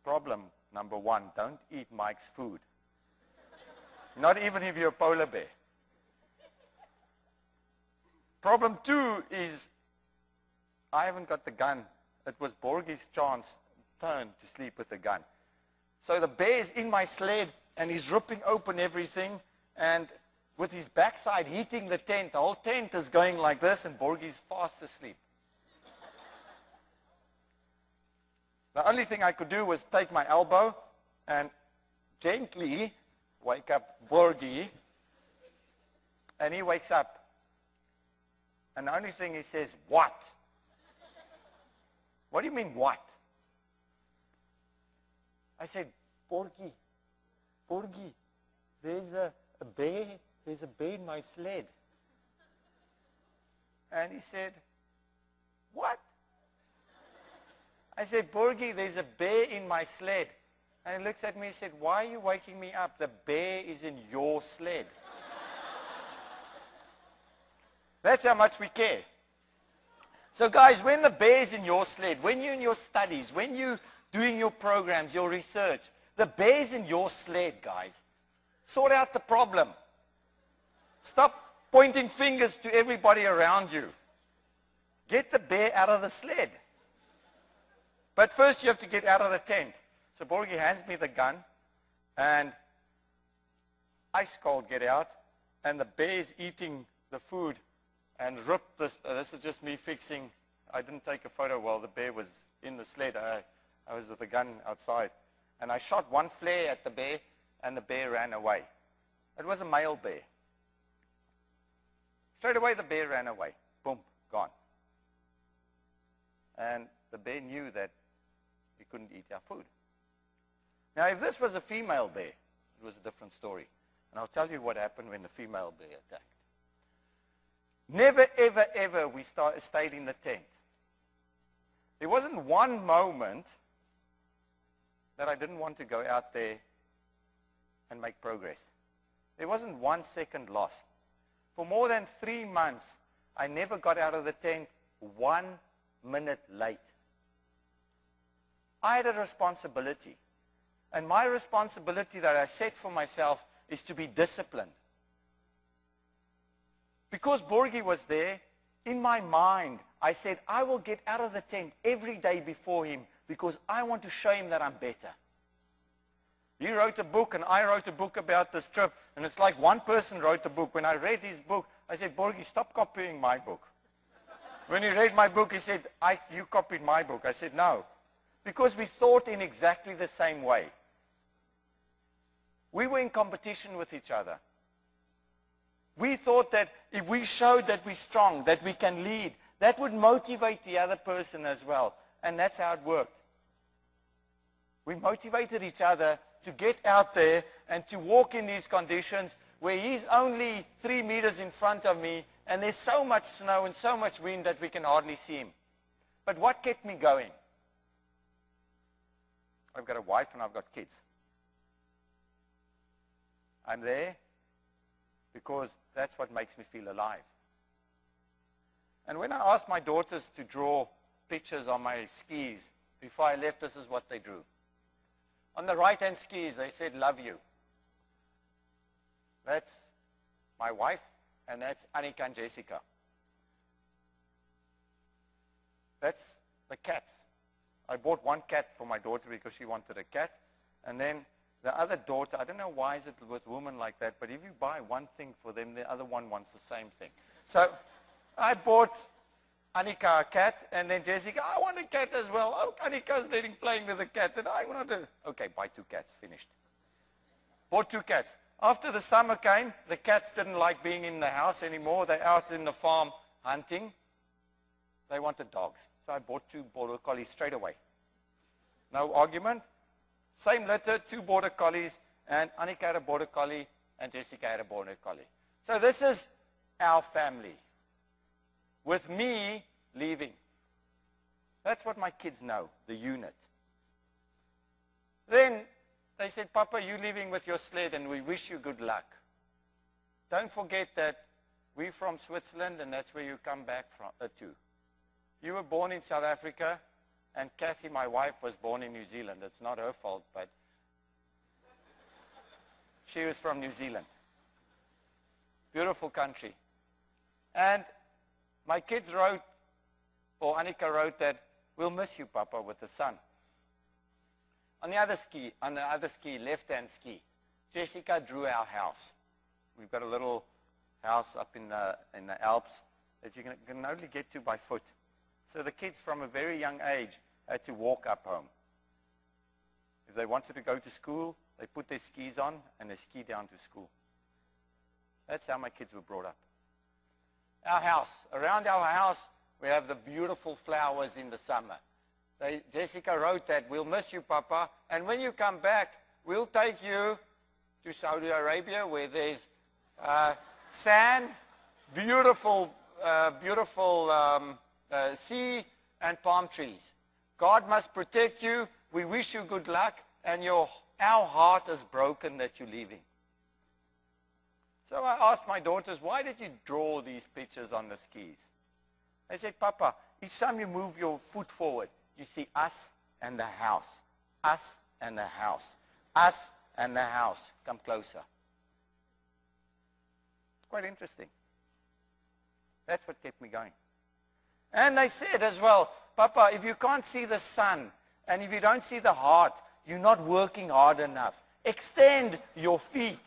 Problem number 1, don't eat Mike's food. Not even if you're a polar bear. Problem 2 is I haven't got the gun. It was Borgie's turn to sleep with the gun. So the bear is in my sled and he's ripping open everything, and with his backside heating the tent. The whole tent is going like this, and Borgie's fast asleep. The only thing I could do was take my elbow and gently wake up Borgie, and he wakes up. And the only thing he says, "What?" What do you mean, what? I said, Borgie, there's a bear in my sled. And he said, what? I said, Borgie, there's a bear in my sled. And he looks at me and said, why are you waking me up? The bear is in your sled. That's how much we care. So guys, when the bear is in your sled, when you're in your studies, when you're doing your programs, your research, the bear is in your sled, guys. Sort out the problem. Stop pointing fingers to everybody around you. Get the bear out of the sled. But first you have to get out of the tent. So Borgie hands me the gun, and ice cold get out, and the bear is eating the food and ripped this. This is just me fixing. I didn't take a photo while the bear was in the sled. I was with the gun outside. And I shot one flare at the bear, and the bear ran away. It was a male bear. Straight away, the bear ran away. Boom, gone. And the bear knew that he couldn't eat our food. Now, if this was a female bear, it was a different story. And I'll tell you what happened when the female bear attacked. Never, ever, ever we stayed in the tent. There wasn't one moment that I didn't want to go out there and make progress. There wasn't 1 second lost. For more than 3 months, I never got out of the tent 1 minute late. I had a responsibility. And my responsibility that I set for myself is to be disciplined. Because Borgie was there, in my mind, I said, I will get out of the tent every day before him because I want to show him that I'm better. He wrote a book and I wrote a book about this trip. And it's like one person wrote the book. When I read his book, I said, Borgie, stop copying my book. When he read my book, he said, you copied my book. I said, no. Because we thought in exactly the same way. We were in competition with each other. We thought that if we showed that we're strong, that we can lead, that would motivate the other person as well. And that's how it worked. We motivated each other to get out there and to walk in these conditions where he's only 3 meters in front of me and there's so much snow and so much wind that we can hardly see him. But what kept me going? I've got a wife and I've got kids. I'm there because that's what makes me feel alive. And when I asked my daughters to draw pictures on my skis before I left, this is what they drew. On the right-hand skis, they said, love you. That's my wife, and that's Annika and Jessica. That's the cats. I bought one cat for my daughter because she wanted a cat. And then the other daughter, I don't know why is it with women like that, but if you buy one thing for them, the other one wants the same thing. So I bought Annika a cat, and then Jessica, I want a cat as well. Oh, Annika's playing with the cat, and I want to. Okay, buy 2 cats, finished. Bought 2 cats. After the summer came, the cats didn't like being in the house anymore. They're out in the farm hunting. They wanted dogs. So I bought 2 border collies straight away. No argument. Same litter, 2 border collies, and Annika had a border collie, and Jessica had a border collie. So this is our family, with me leaving. That's what my kids know, the unit. Then they said, Papa, you're leaving with your sled, and we wish you good luck. Don't forget that we're from Switzerland, and that's where you come back from, to. You were born in South Africa, and Kathy, my wife, was born in New Zealand. It's not her fault, but she was from New Zealand. Beautiful country. And my kids wrote, or Annika wrote that, we'll miss you, Papa, with the sun. On the other ski, left-hand ski, Jessica drew our house. We've got a little house up in the Alps that you can only get to by foot. So the kids from a very young age had to walk up home. If they wanted to go to school, they put their skis on and they ski down to school. That's how my kids were brought up. Our house. Around our house, we have the beautiful flowers in the summer. Jessica wrote that, we'll miss you, Papa, and when you come back, we'll take you to Saudi Arabia where there's sand, beautiful sea, and palm trees. God must protect you. We wish you good luck, and our heart is broken that you're leaving. So I asked my daughters, why did you draw these pictures on the skis? They said, Papa, each time you move your foot forward, you see us and the house. Us and the house. Us and the house. Come closer. Quite interesting. That's what kept me going. And they said as well, Papa, if you can't see the sun and if you don't see the heart, you're not working hard enough. Extend your feet.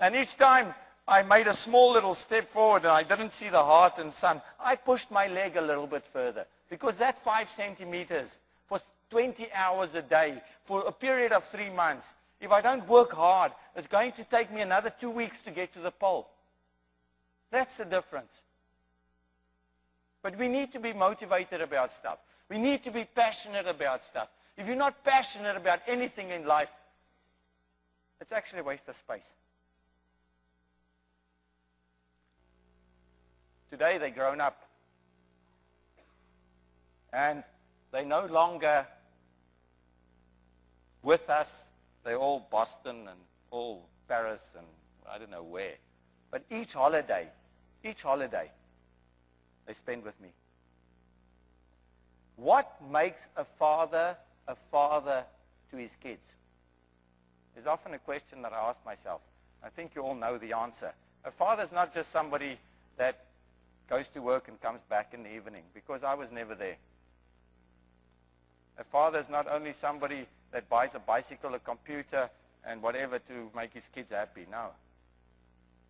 And each time I made a small little step forward and I didn't see the heart and sun, I pushed my leg a little bit further. Because that 5 centimeters for 20 hours a day for a period of 3 months, if I don't work hard, it's going to take me another 2 weeks to get to the pole. That's the difference. But we need to be motivated about stuff. We need to be passionate about stuff. If you're not passionate about anything in life, it's actually a waste of space. Today they're grown up. And they're no longer with us. They're all Boston and all Paris and I don't know where. But each holiday, they spend with me. What makes a father to his kids? Is often a question that I ask myself. I think you all know the answer. A father is not just somebody that goes to work and comes back in the evening, because I was never there. A father is not only somebody that buys a bicycle, a computer, and whatever to make his kids happy. No.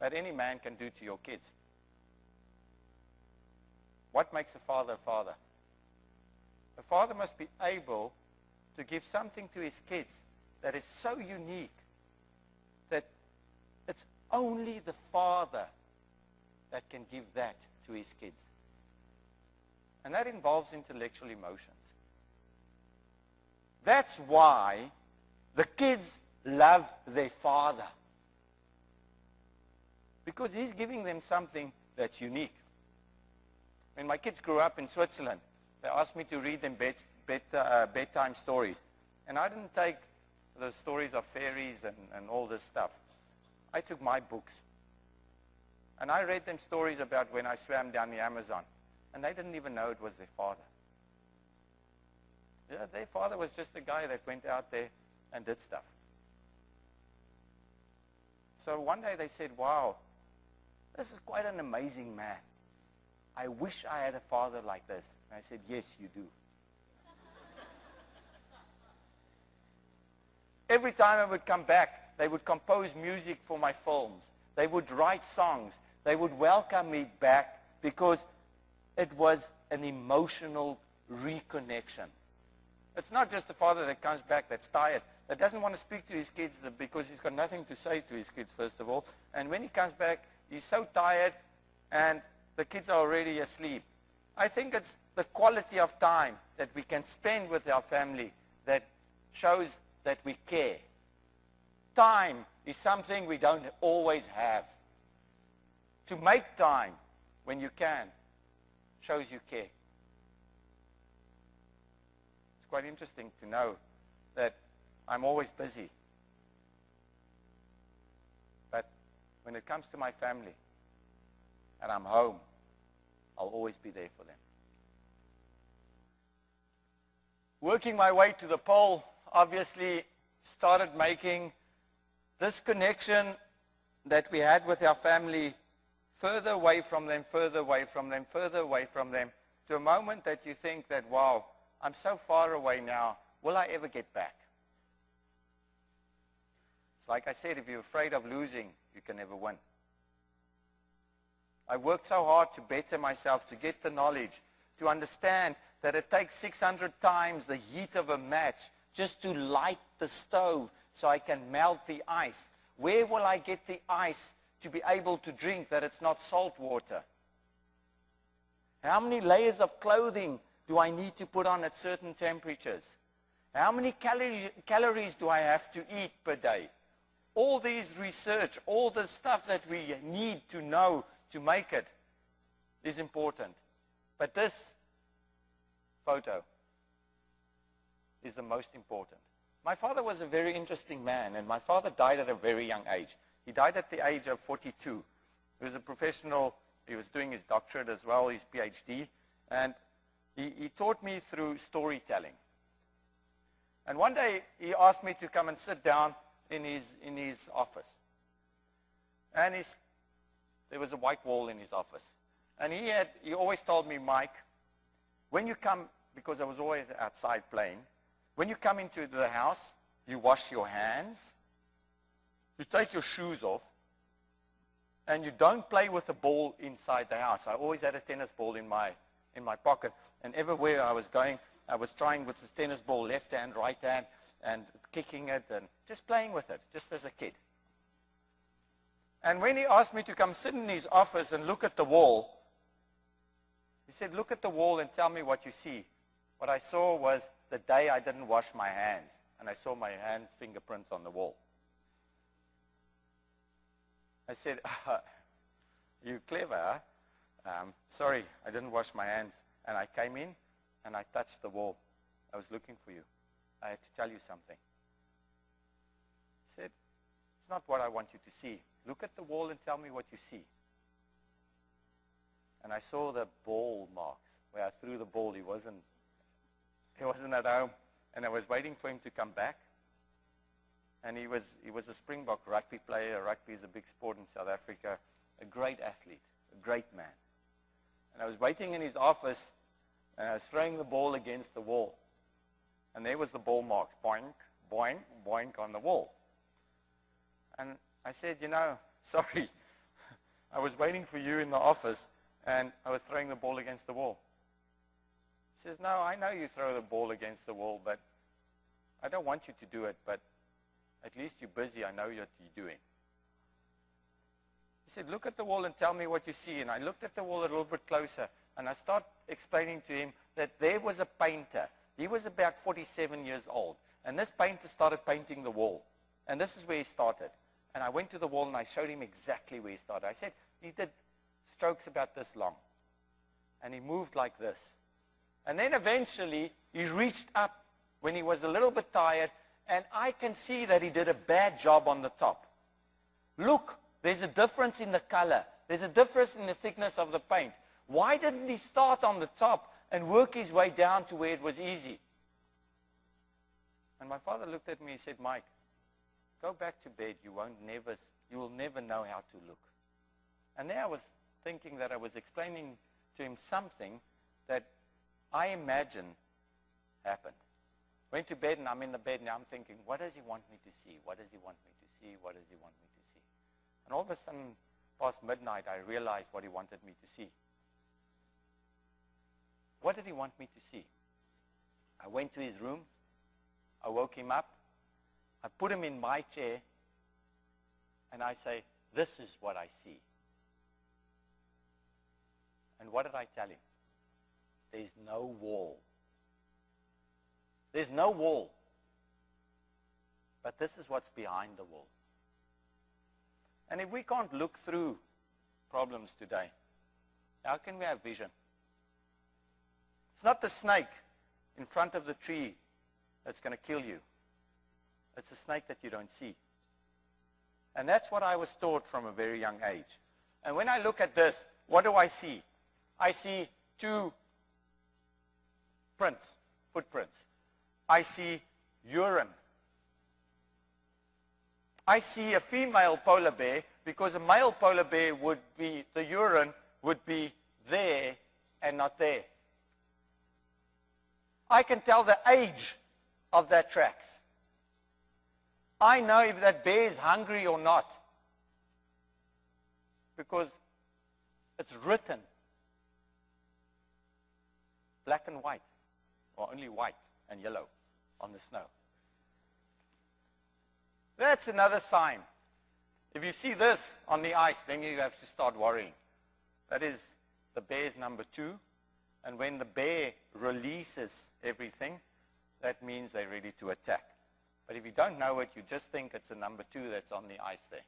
That any man can do to your kids. What makes a father a father? A father must be able to give something to his kids that is so unique that it's only the father that can give that to his kids. And that involves intellectual emotions. That's why the kids love their father. Because he's giving them something that's unique. When my kids grew up in Switzerland, they asked me to read them bedtime stories. And I didn't take the stories of fairies and all this stuff. I took my books. And I read them stories about when I swam down the Amazon. And they didn't even know it was their father. Yeah, their father was just a guy that went out there and did stuff. So one day they said, wow, this is quite an amazing man. I wish I had a father like this. And I said, yes, you do. Every time I would come back, they would compose music for my films. They would write songs. They would welcome me back because it was an emotional reconnection. It's not just the father that comes back that's tired, that doesn't want to speak to his kids because he's got nothing to say to his kids, first of all. And when he comes back, he's so tired and the kids are already asleep. I think it's the quality of time that we can spend with our family that shows that we care. Time is something we don't always have. To make time when you can shows you care. It's quite interesting to know that I'm always busy. But when it comes to my family and I'm home, I'll always be there for them. Working my way to the pole, obviously started making this connection that we had with our family further away from them, further away from them, further away from them, to a moment that you think that, wow, I'm so far away now, will I ever get back? It's like I said, if you're afraid of losing, you can never win. I worked so hard to better myself, to get the knowledge, to understand that it takes 600 times the heat of a match just to light the stove so I can melt the ice. Where will I get the ice to be able to drink that it's not salt water? How many layers of clothing do I need to put on at certain temperatures? How many calories do I have to eat per day? All these research, all the stuff that we need to know to make it is important. But this photo is the most important. My father was a very interesting man, and my father died at a very young age. He died at the age of 42. He was a professional. He was doing his doctorate as well, his PhD, and he taught me through storytelling. And one day he asked me to come and sit down in his office. And there was a white wall in his office. And he always told me, Mike, when you come, because I was always outside playing, when you come into the house, you wash your hands, you take your shoes off, and you don't play with the ball inside the house. I always had a tennis ball in my pocket, and everywhere I was going, I was trying with this tennis ball, left hand, right hand, and kicking it, and just playing with it, just as a kid. And when he asked me to come sit in his office and look at the wall, he said, look at the wall and tell me what you see. What I saw was the day I didn't wash my hands, and I saw my hands' fingerprints on the wall. I said, you clever, huh? Sorry, I didn't wash my hands. And I came in, and I touched the wall. I was looking for you. I had to tell you something. He said, it's not what I want you to see. Look at the wall and tell me what you see. And I saw the ball marks where I threw the ball. He wasn't at home. And I was waiting for him to come back. And he was a Springbok rugby player. Rugby is a big sport in South Africa. A great athlete, a great man. And I was waiting in his office, and I was throwing the ball against the wall. And there was the ball marks, boink, boink, boink on the wall. And I said, you know, sorry, I was waiting for you in the office, and I was throwing the ball against the wall. He says, no, I know you throw the ball against the wall, but I don't want you to do it, but at least you're busy. I know what you're doing. He said, look at the wall and tell me what you see. And I looked at the wall a little bit closer, and I started explaining to him that there was a painter. He was about 47 years old, and this painter started painting the wall. And this is where he started. And I went to the wall, and I showed him exactly where he started. I said, he did strokes about this long, and he moved like this. And then eventually, he reached up when he was a little bit tired, and I can see that he did a bad job on the top. Look, there's a difference in the color. There's a difference in the thickness of the paint. Why didn't he start on the top and work his way down to where it was easy? And my father looked at me and said, Mike, go back to bed. You will never know how to look. And there I was thinking that I was explaining to him something that I imagine happened. Went to bed, and I'm in the bed, and I'm thinking, what does he want me to see? What does he want me to see? What does he want me to see? And all of a sudden, past midnight, I realized what he wanted me to see. What did he want me to see? I went to his room. I woke him up. I put him in my chair, and I say, this is what I see. And what did I tell him? There's no wall. There's no wall. But this is what's behind the wall. And if we can't look through problems today, how can we have vision? It's not the snake in front of the tree that's going to kill you. It's a snake that you don't see. And that's what I was taught from a very young age. And when I look at this, what do I see? I see two footprints. I see urine. I see a female polar bear because a male polar bear would be, the urine would be there and not there. I can tell the age of that tracks. I know if that bear is hungry or not because it's written black and white, or only white and yellow on the snow. That's another sign. If you see this on the ice, then you have to start worrying. That is the bear's number 2. And when the bear releases everything, that means they're ready to attack. But if you don't know it, you just think it's a number 2 that's on the ice there.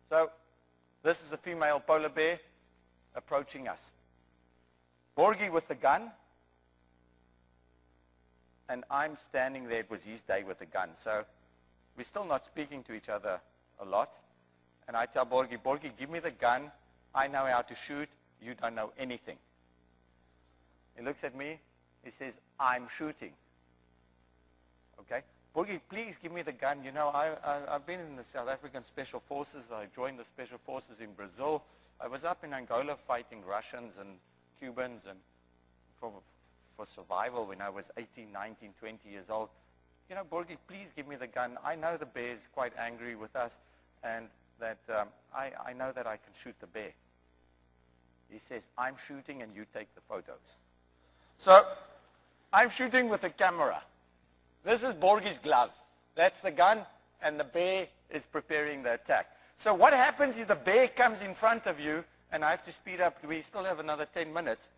So this is a female polar bear approaching us. Borgie with the gun. And I'm standing there. It was his day with the gun. So we're still not speaking to each other a lot. And I tell Borgie, give me the gun. I know how to shoot. You don't know anything. He looks at me. He says, I'm shooting. Okay? Borgie, please give me the gun. You know, I've been in the South African Special Forces. I joined the Special Forces in Brazil. I was up in Angola fighting Russians and Cubans and for survival when I was 18, 19, 20 years old. You know, Borgie, please give me the gun. I know the bear's quite angry with us, and that I know that I can shoot the bear. He says, I'm shooting and you take the photos. So I'm shooting with the camera. This is Borgie's glove. That's the gun, and the bear is preparing the attack. So what happens if the bear comes in front of you, and I have to speed up, we still have another 10 minutes.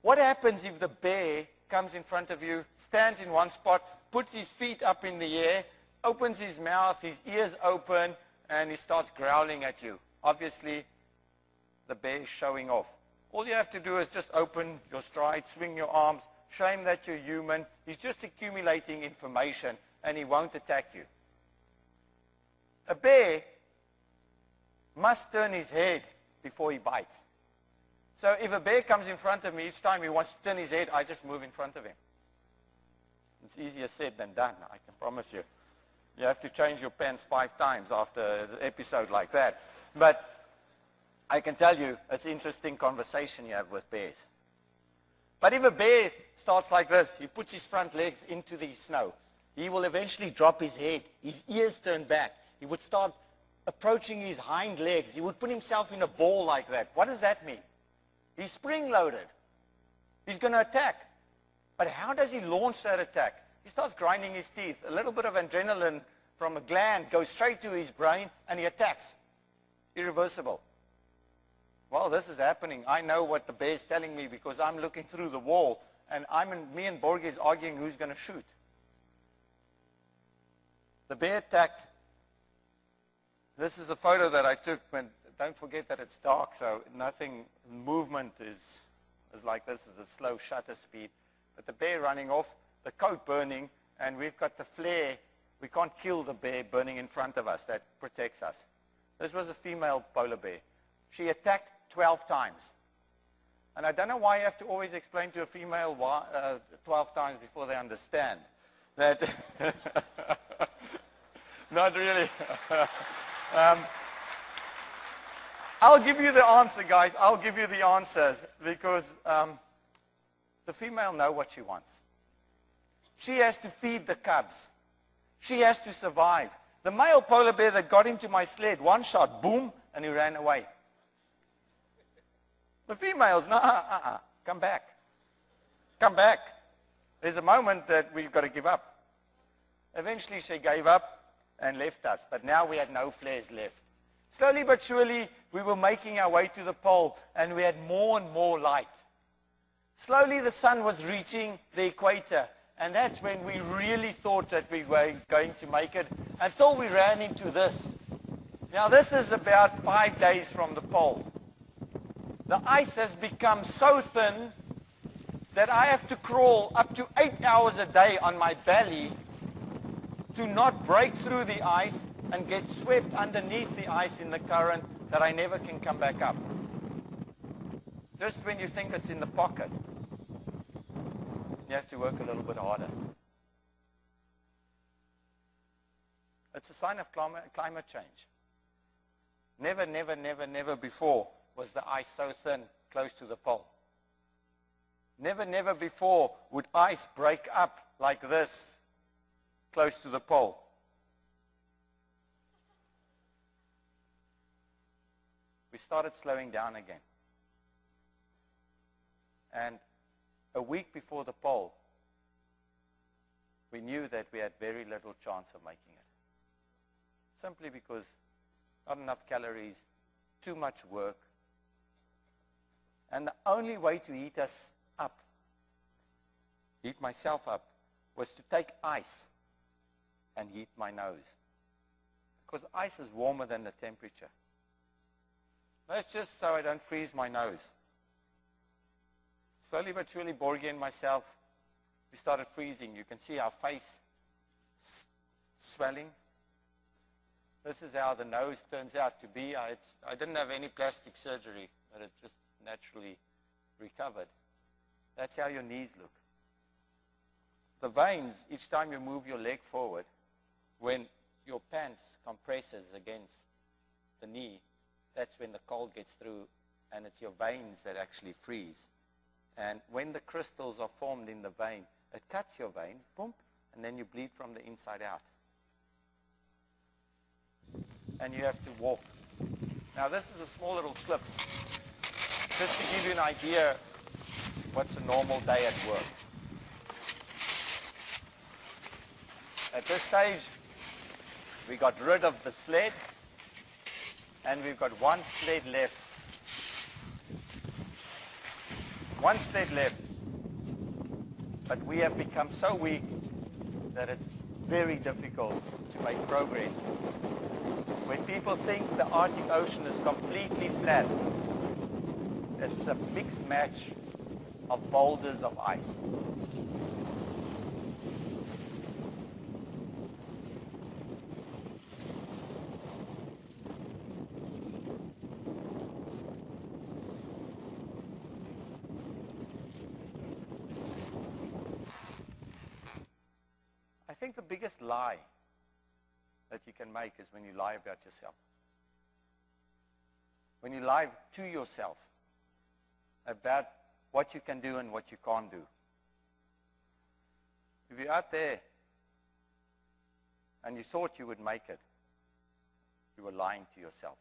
What happens if the bear comes in front of you, stands in one spot, puts his feet up in the air, opens his mouth, his ears open, and he starts growling at you? Obviously, the bear is showing off. All you have to do is just open your stride, swing your arms, show him that you're human. He's just accumulating information, and he won't attack you. A bear must turn his head before he bites. So if a bear comes in front of me, each time he wants to turn his head, I just move in front of him. It's easier said than done, I can promise you. You have to change your pants 5 times after an episode like that. But I can tell you, it's an interesting conversation you have with bears. But if a bear starts like this, he puts his front legs into the snow, he will eventually drop his head, his ears turn back. He would start approaching his hind legs. He would put himself in a ball like that. What does that mean? He's spring-loaded. He's going to attack. But how does he launch that attack? He starts grinding his teeth. A little bit of adrenaline from a gland goes straight to his brain, and he attacks. Irreversible. Well, this is happening. I know what the bear is telling me because I'm looking through the wall, and me and Borg is arguing who's going to shoot. The bear attacked. This is a photo that I took when, don't forget that it's dark, so nothing, movement is like this, is a slow shutter speed. But the bear running off, the coat burning, and we've got the flare. We can't kill the bear burning in front of us. That protects us. This was a female polar bear. She attacked 12 times. And I don't know why you have to always explain to a female 12 times before they understand. That not really. I'll give you the answer, guys. I'll give you the answers because the female knows what she wants. She has to feed the cubs. She has to survive. The male polar bear that got into my sled, one shot, boom, and he ran away. The females, no, come back. Come back. There's a moment that we've got to give up. Eventually she gave up and left us, but now we had no flares left. Slowly but surely, we were making our way to the pole, and we had more and more light. Slowly the sun was reaching the equator, and that's when we really thought that we were going to make it, until we ran into this. Now this is about 5 days from the pole. The ice has become so thin that I have to crawl up to 8 hours a day on my belly to not break through the ice and get swept underneath the ice in the current that I never can come back up. Just when you think it's in the pocket, you have to work a little bit harder. It's a sign of climate change. Never, never, never, never before was the ice so thin close to the pole. Never, never before would ice break up like this close to the pole. We started slowing down again. And a week before the pole, we knew that we had very little chance of making it. Simply because not enough calories, too much work. And the only way to heat us up, heat myself up, was to take ice and heat my nose. Because ice is warmer than the temperature. That's just so I don't freeze my nose. Slowly but surely, Borgie and myself, we started freezing. You can see our face swelling. This is how the nose turns out to be. I didn't have any plastic surgery, but it just naturally recovered. That's how your knees look. The veins, each time you move your leg forward, when your pants compresses against the knee, that's when the cold gets through, and it's your veins that actually freeze. And when the crystals are formed in the vein, it cuts your vein, boom, and then you bleed from the inside out. And you have to walk. Now this is a small little clip, just to give you an idea what's a normal day at work. At this stage, We got rid of the sled, and we've got one sled left. One sled left. But we have become so weak that it's very difficult to make progress. When people think the Arctic Ocean is completely flat, it's a mixed match of boulders of ice. I think the biggest lie that you can make is when you lie about yourself. When you lie to yourself about what you can do and what you can't do. If you're out there and you thought you would make it, you were lying to yourself.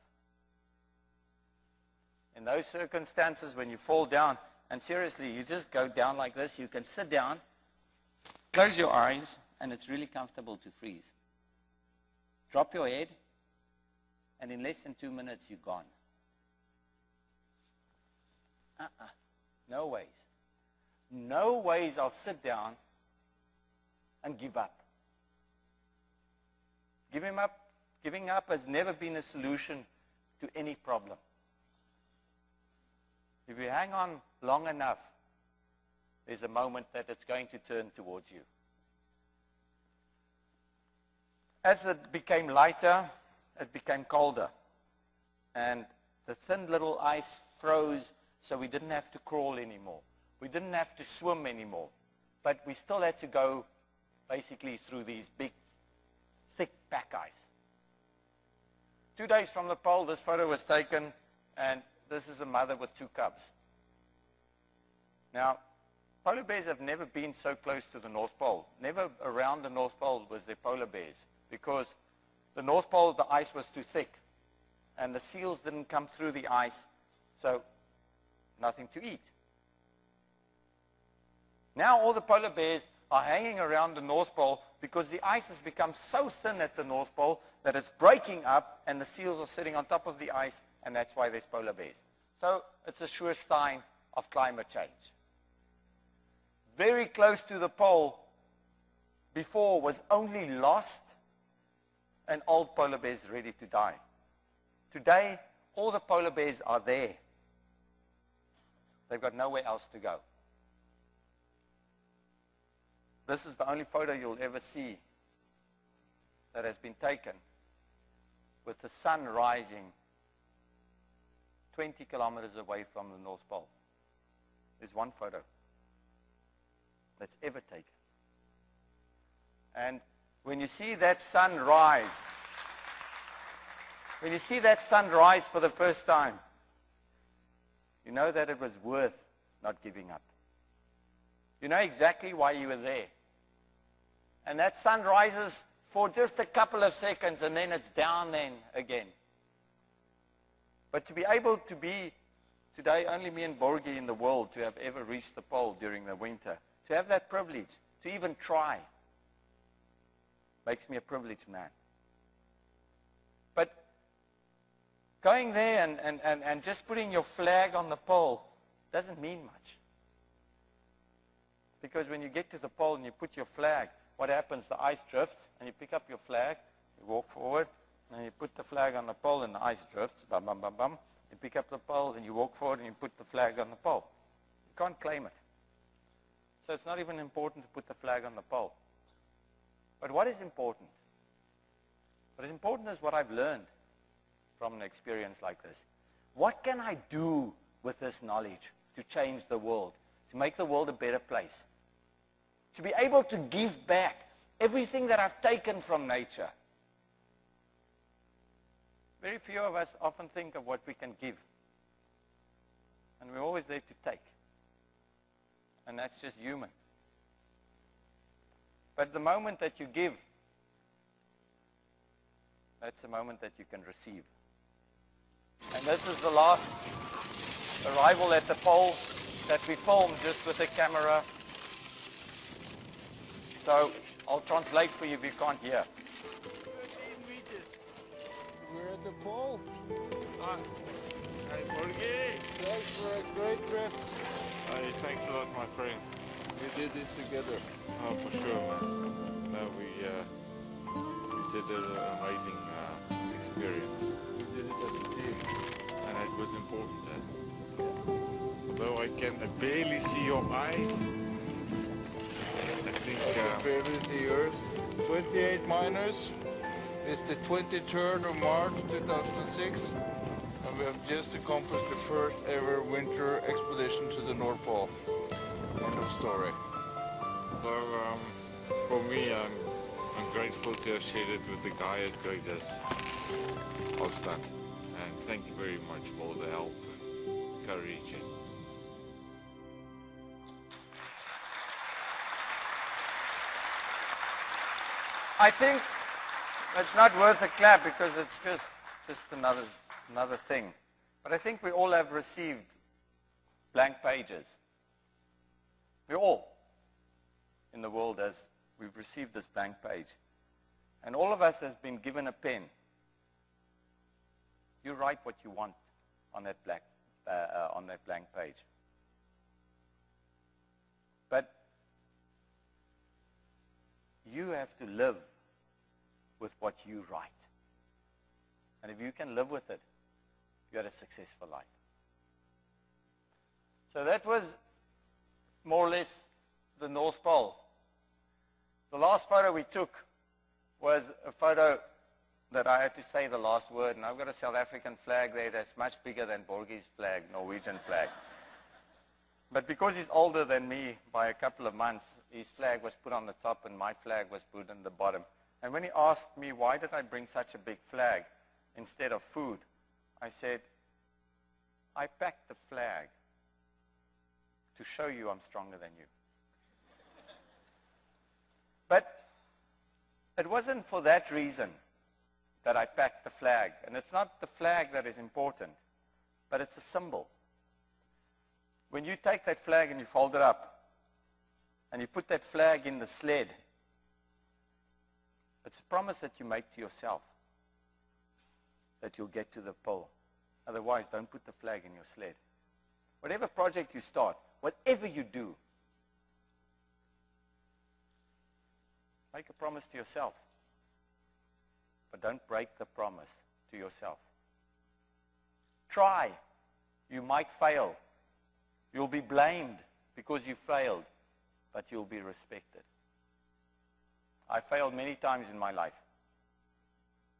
In those circumstances when you fall down, and seriously, you just go down like this, you can sit down, close your eyes, and it's really comfortable to freeze. Drop your head, and in less than 2 minutes, you're gone. No ways. No ways I'll sit down and give up. Giving up has never been a solution to any problem. If you hang on long enough, there's a moment that it's going to turn towards you. As it became lighter, it became colder. And the thin little ice froze, so we didn't have to crawl anymore. We didn't have to swim anymore. But we still had to go basically through these big, thick pack ice. 2 days from the pole, this photo was taken, and this is a mother with 2 cubs. Now, polar bears have never been so close to the North Pole. Never around the North Pole was there polar bears, because the North Pole, the ice was too thick, and the seals didn't come through the ice, so nothing to eat. Now all the polar bears are hanging around the North Pole because the ice has become so thin at the North Pole that it's breaking up, and the seals are sitting on top of the ice, and that's why there's polar bears. So it's a sure sign of climate change. Very close to the pole before was only lost and old polar bears ready to die. Today, all the polar bears are there. They've got nowhere else to go. This is the only photo you'll ever see that has been taken with the sun rising 20 kilometers away from the North Pole. There's one photo that's ever taken. And when you see that sun rise, for the first time, you know that it was worth not giving up. You know exactly why you were there. And that sun rises for just a couple of seconds, and then it's down then again. But to be able to be, today, only me and Borgie in the world to have ever reached the pole during the winter, to have that privilege, to even try, makes me a privileged man. But going there and just putting your flag on the pole doesn't mean much. Because when you get to the pole and you put your flag, what happens? The ice drifts, and you pick up your flag, you walk forward, and you put the flag on the pole, and the ice drifts, bum, bum, bum, bum. You pick up the pole, and you walk forward, and you put the flag on the pole. You can't claim it. So it's not even important to put the flag on the pole. But what is important? What is important is what I've learned from an experience like this. What can I do with this knowledge to change the world, to make the world a better place? To be able to give back everything that I've taken from nature. Very few of us often think of what we can give. And we're always there to take. And that's just human. But the moment that you give, that's the moment that you can receive. And this is the last arrival at the pole that we filmed just with a camera. So I'll translate for you if you can't hear. 13 meters at the pole. Hi. Hi, Borgie. Thanks for a great trip. Hi, thanks a lot, my friend. We did this together. Oh, for sure, man. No, we did an amazing experience. We did it as a team. And it was important, although I can barely see your eyes, I think... Barely see yours. 28 miners. It's the 23rd of March 2006. And we have just accomplished the first ever winter expedition to the North Pole. End of story. So, for me, I'm grateful to have shared it with a guy as great as Austin. And thank you very much for the help and courage. I think it's not worth a clap because it's just another thing. But I think we all have received blank pages. We all in the world we've received this blank page. And all of us has been given a pen. You write what you want on that blank page. But you have to live with what you write. And if you can live with it, you had a successful life. So that was more or less the North Pole. The last photo we took was a photo that I had to say the last word, and I've got a South African flag there that's much bigger than Borgie's flag, Norwegian flag. But because he's older than me by a couple of months, his flag was put on the top and my flag was put on the bottom. And when he asked me, why did I bring such a big flag instead of food, I said, I packed the flag to show you I'm stronger than you. But it wasn't for that reason that I packed the flag. And it's not the flag that is important, but it's a symbol. When you take that flag and you fold it up, and you put that flag in the sled, it's a promise that you make to yourself that you'll get to the pole. Otherwise, don't put the flag in your sled. Whatever project you start, whatever you do, make a promise to yourself. But don't break the promise to yourself. Try. You might fail. You'll be blamed because you failed, but you'll be respected. I failed many times in my life.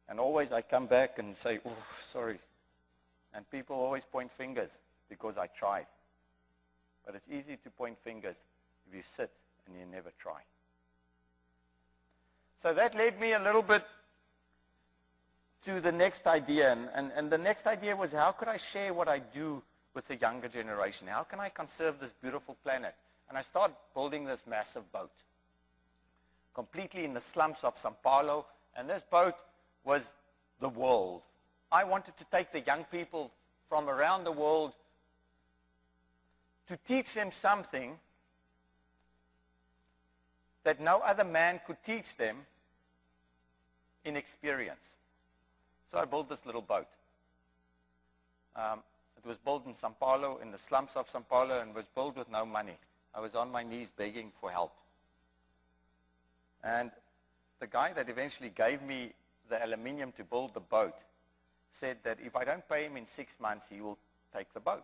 And always I come back and say, oh, sorry. And people always point fingers because I tried. But it's easy to point fingers if you sit and you never try. So that led me a little bit to the next idea. And the next idea was, how could I share what I do with the younger generation? How can I conserve this beautiful planet? And I started building this massive boat, completely in the slums of Sao Paulo. And this boat was the world. I wanted to take the young people from around the world to teach them something that no other man could teach them in experience. So I built this little boat. It was built in Sao Paulo, in the slums of Sao Paulo, and was built with no money. I was on my knees begging for help. And the guy that eventually gave me the aluminium to build the boat said that if I don't pay him in 6 months, he will take the boat.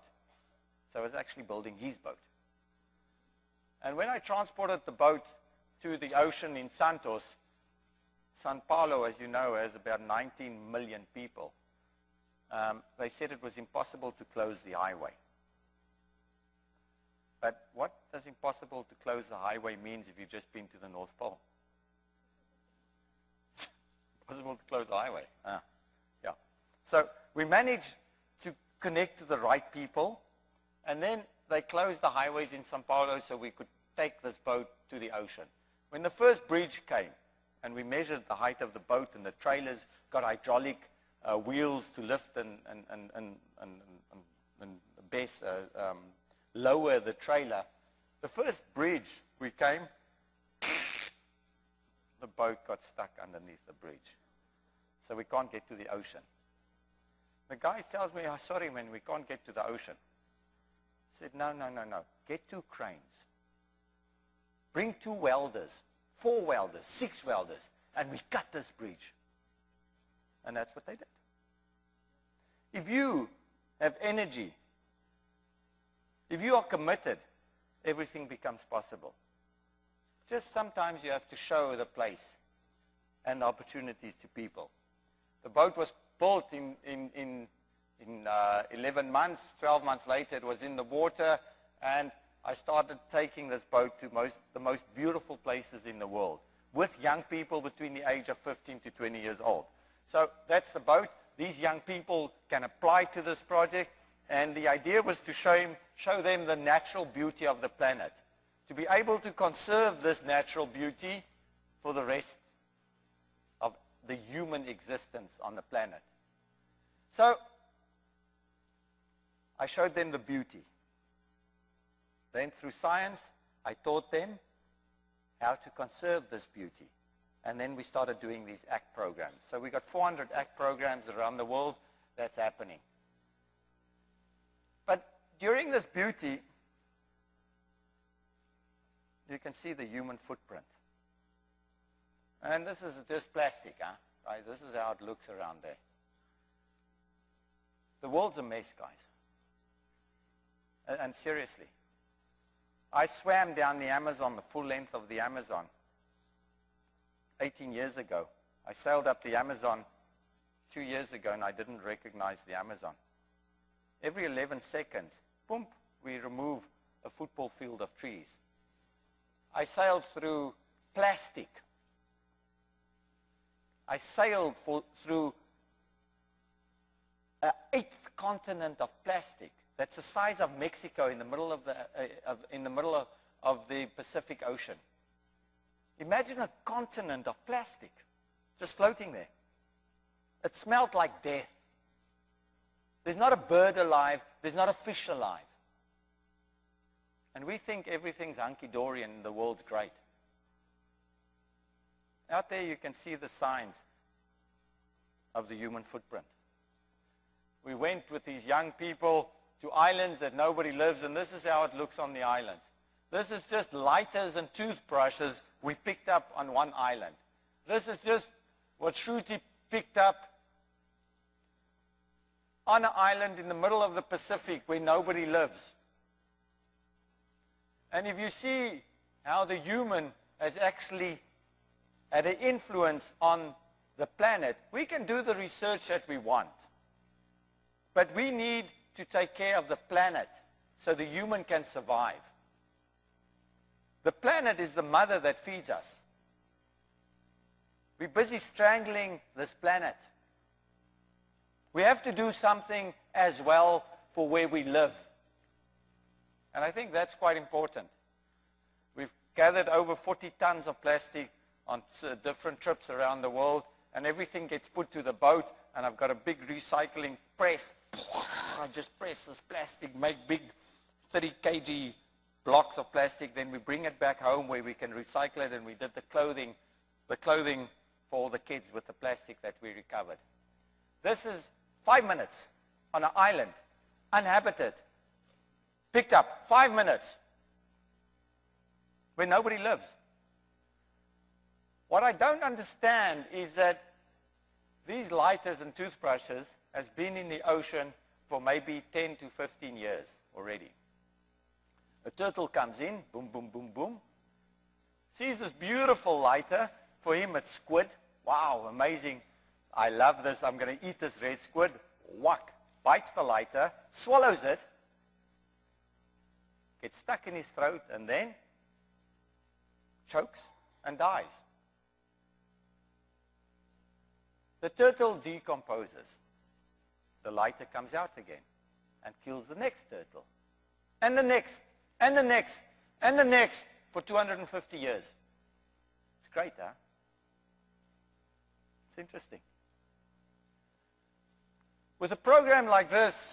So I was actually building his boat. And when I transported the boat to the ocean in Santos, Sao Paulo, as you know, has about 19 million people. They said it was impossible to close the highway. But what does impossible to close the highway means if you've just been to the North Pole? Impossible to close the highway. Yeah. So we managed to connect to the right people, and then they closed the highways in Sao Paulo so we could take this boat to the ocean. When the first bridge came, and we measured the height of the boat, and the trailers got hydraulic wheels to lift and lower the trailer. The first bridge we came, the boat got stuck underneath the bridge. So we can't get to the ocean. The guy tells me, oh, sorry, man, we can't get to the ocean. I said, no. Get 2 cranes. Bring 2 welders, 4 welders, 6 welders, and we cut this bridge. And that's what they did. If you have energy, if you are committed, everything becomes possible. Just sometimes you have to show the place and the opportunities to people. The boat was built in 11 months. 12 months later, it was in the water, and I started taking this boat to the most beautiful places in the world with young people between the age of 15 to 20 years old. So that's the boat. These young people can apply to this project, and the idea was to show them the natural beauty of the planet, to be able to conserve this natural beauty for the rest of the human existence on the planet. So I showed them the beauty. Then through science, I taught them how to conserve this beauty. And then we started doing these ACT programs. So we got 400 ACT programs around the world. That's happening. But during this beauty, you can see the human footprint. And this is just plastic, huh? Right? This is how it looks around there. The world's a mess, guys. And seriously. I swam down the Amazon, the full length of the Amazon, 18 years ago. I sailed up the Amazon 2 years ago, and I didn't recognize the Amazon. Every 11 seconds, boom, we remove a football field of trees. I sailed through plastic. I sailed through an 8th continent of plastic. That's the size of Mexico in the middle of the Pacific Ocean. Imagine a continent of plastic just floating there. It smelled like death. There's not a bird alive. There's not a fish alive. And we think everything's hunky-dory and the world's great. Out there you can see the signs of the human footprint. We went with these young people to islands that nobody lives, and this is how it looks on the island. This is just lighters and toothbrushes we picked up on one island. This is just what Shruti picked up on an island in the middle of the Pacific where nobody lives. And if you see how the human has actually had an influence on the planet, we can do the research that we want. But we need to take care of the planet so the human can survive. The planet is the mother that feeds us. We're busy strangling this planet. We have to do something as well for where we live. And I think that's quite important. We've gathered over 40 tons of plastic on different trips around the world, and everything gets put to the boat, and I've got a big recycling press. I just press this plastic, make big 30 kg blocks of plastic, then we bring it back home where we can recycle it, and we did the clothing for all the kids with the plastic that we recovered. This is 5 minutes on an island, uninhabited, picked up 5 minutes, where nobody lives. What I don't understand is that these lighters and toothbrushes has been in the ocean for maybe 10 to 15 years already. A turtle comes in, boom, boom, boom, boom, sees this beautiful lighter. For him, it's squid. Wow, amazing. I love this. I'm going to eat this red squid. Whack. Bites the lighter, swallows it, gets stuck in his throat, and then chokes and dies. The turtle decomposes. The lighter comes out again and kills the next turtle. And the next, and the next, and the next for 250 years. It's great, huh? It's interesting. With a program like this,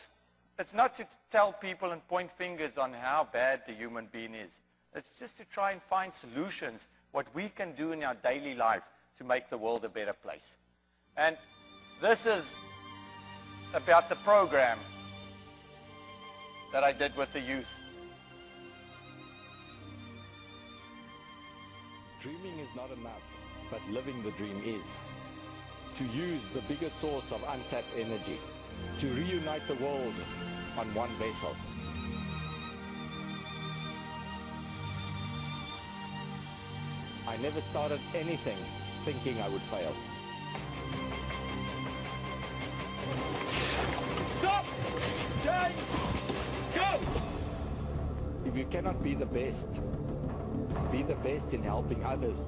it's not to tell people and point fingers on how bad the human being is. It's just to try and find solutions, what we can do in our daily life to make the world a better place. And this is about the program that I did with the youth. Dreaming is not enough, but living the dream is. To use the biggest source of untapped energy, to reunite the world on one vessel. I never started anything thinking I would fail. Stop! Change! Go! If you cannot be the best in helping others.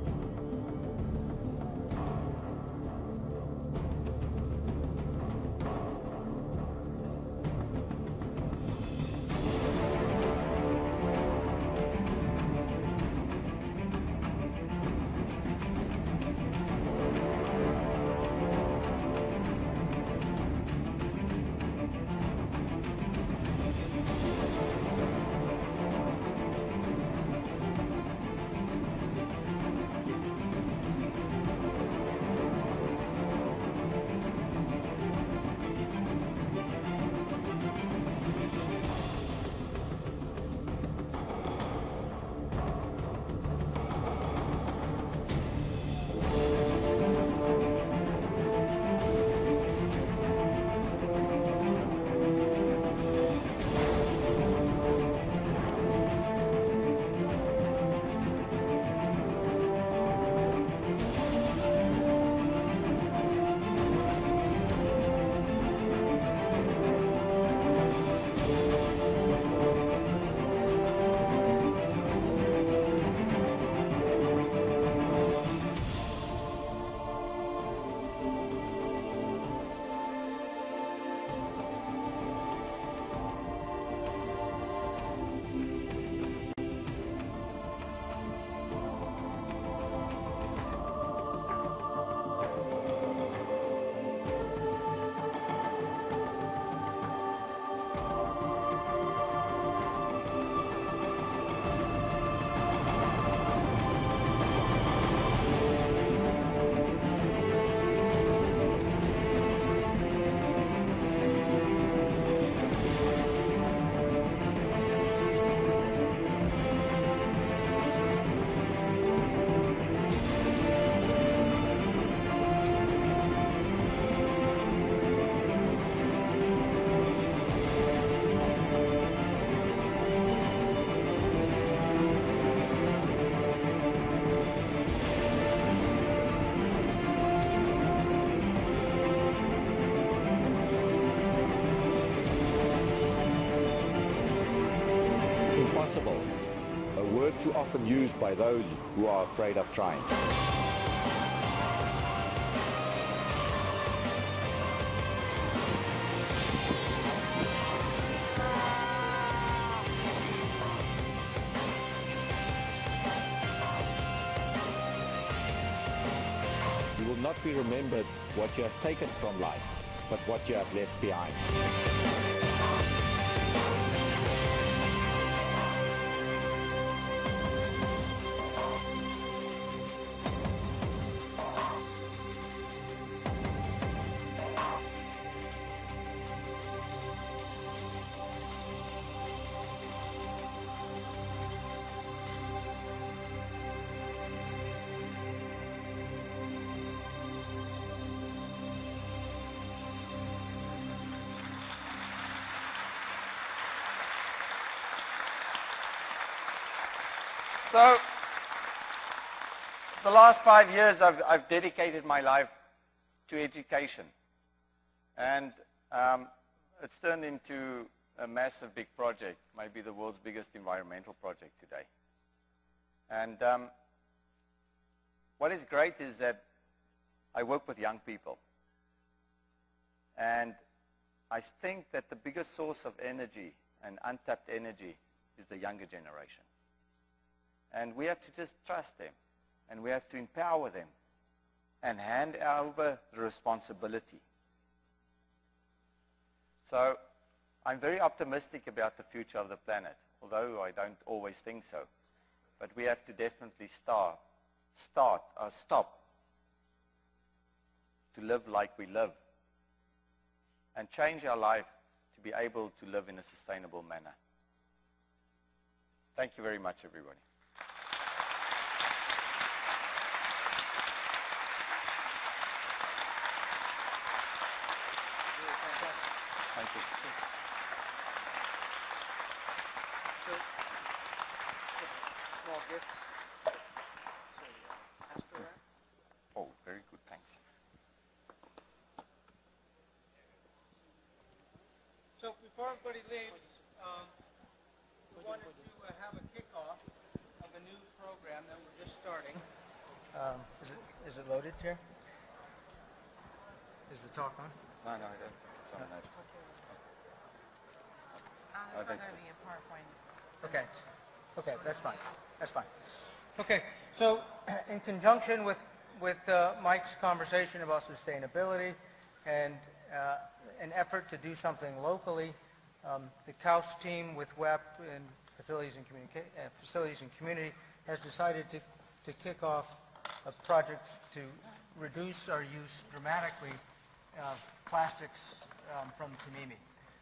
Impossible, a word too often used by those who are afraid of trying. You will not be remembered what you have taken from life, but what you have left behind. So, the last 5 years I've dedicated my life to education. And it's turned into a massive big project, maybe the world's biggest environmental project today. And what is great is that I work with young people. And I think that the biggest source of energy and untapped energy is the younger generation. And we have to just trust them, and we have to empower them and hand over the responsibility. So I'm very optimistic about the future of the planet, although I don't always think so. But we have to definitely stop to live like we live. and change our life to be able to live in a sustainable manner. Thank you very much, everybody. Thank you. Small gift. Oh, very good, thanks. So before everybody leaves, we wanted to have a kickoff of a new program that we're just starting. Is it loaded here? Is the talk on? No, I don't. It's on that. There's not going to be a PowerPoint. Okay. Okay, that's fine. That's fine. Okay, so in conjunction with Mike's conversation about sustainability and an effort to do something locally, the KAUS team with WEP and Facilities and Community has decided to kick off a project to reduce our use dramatically of plastics from Tamimi.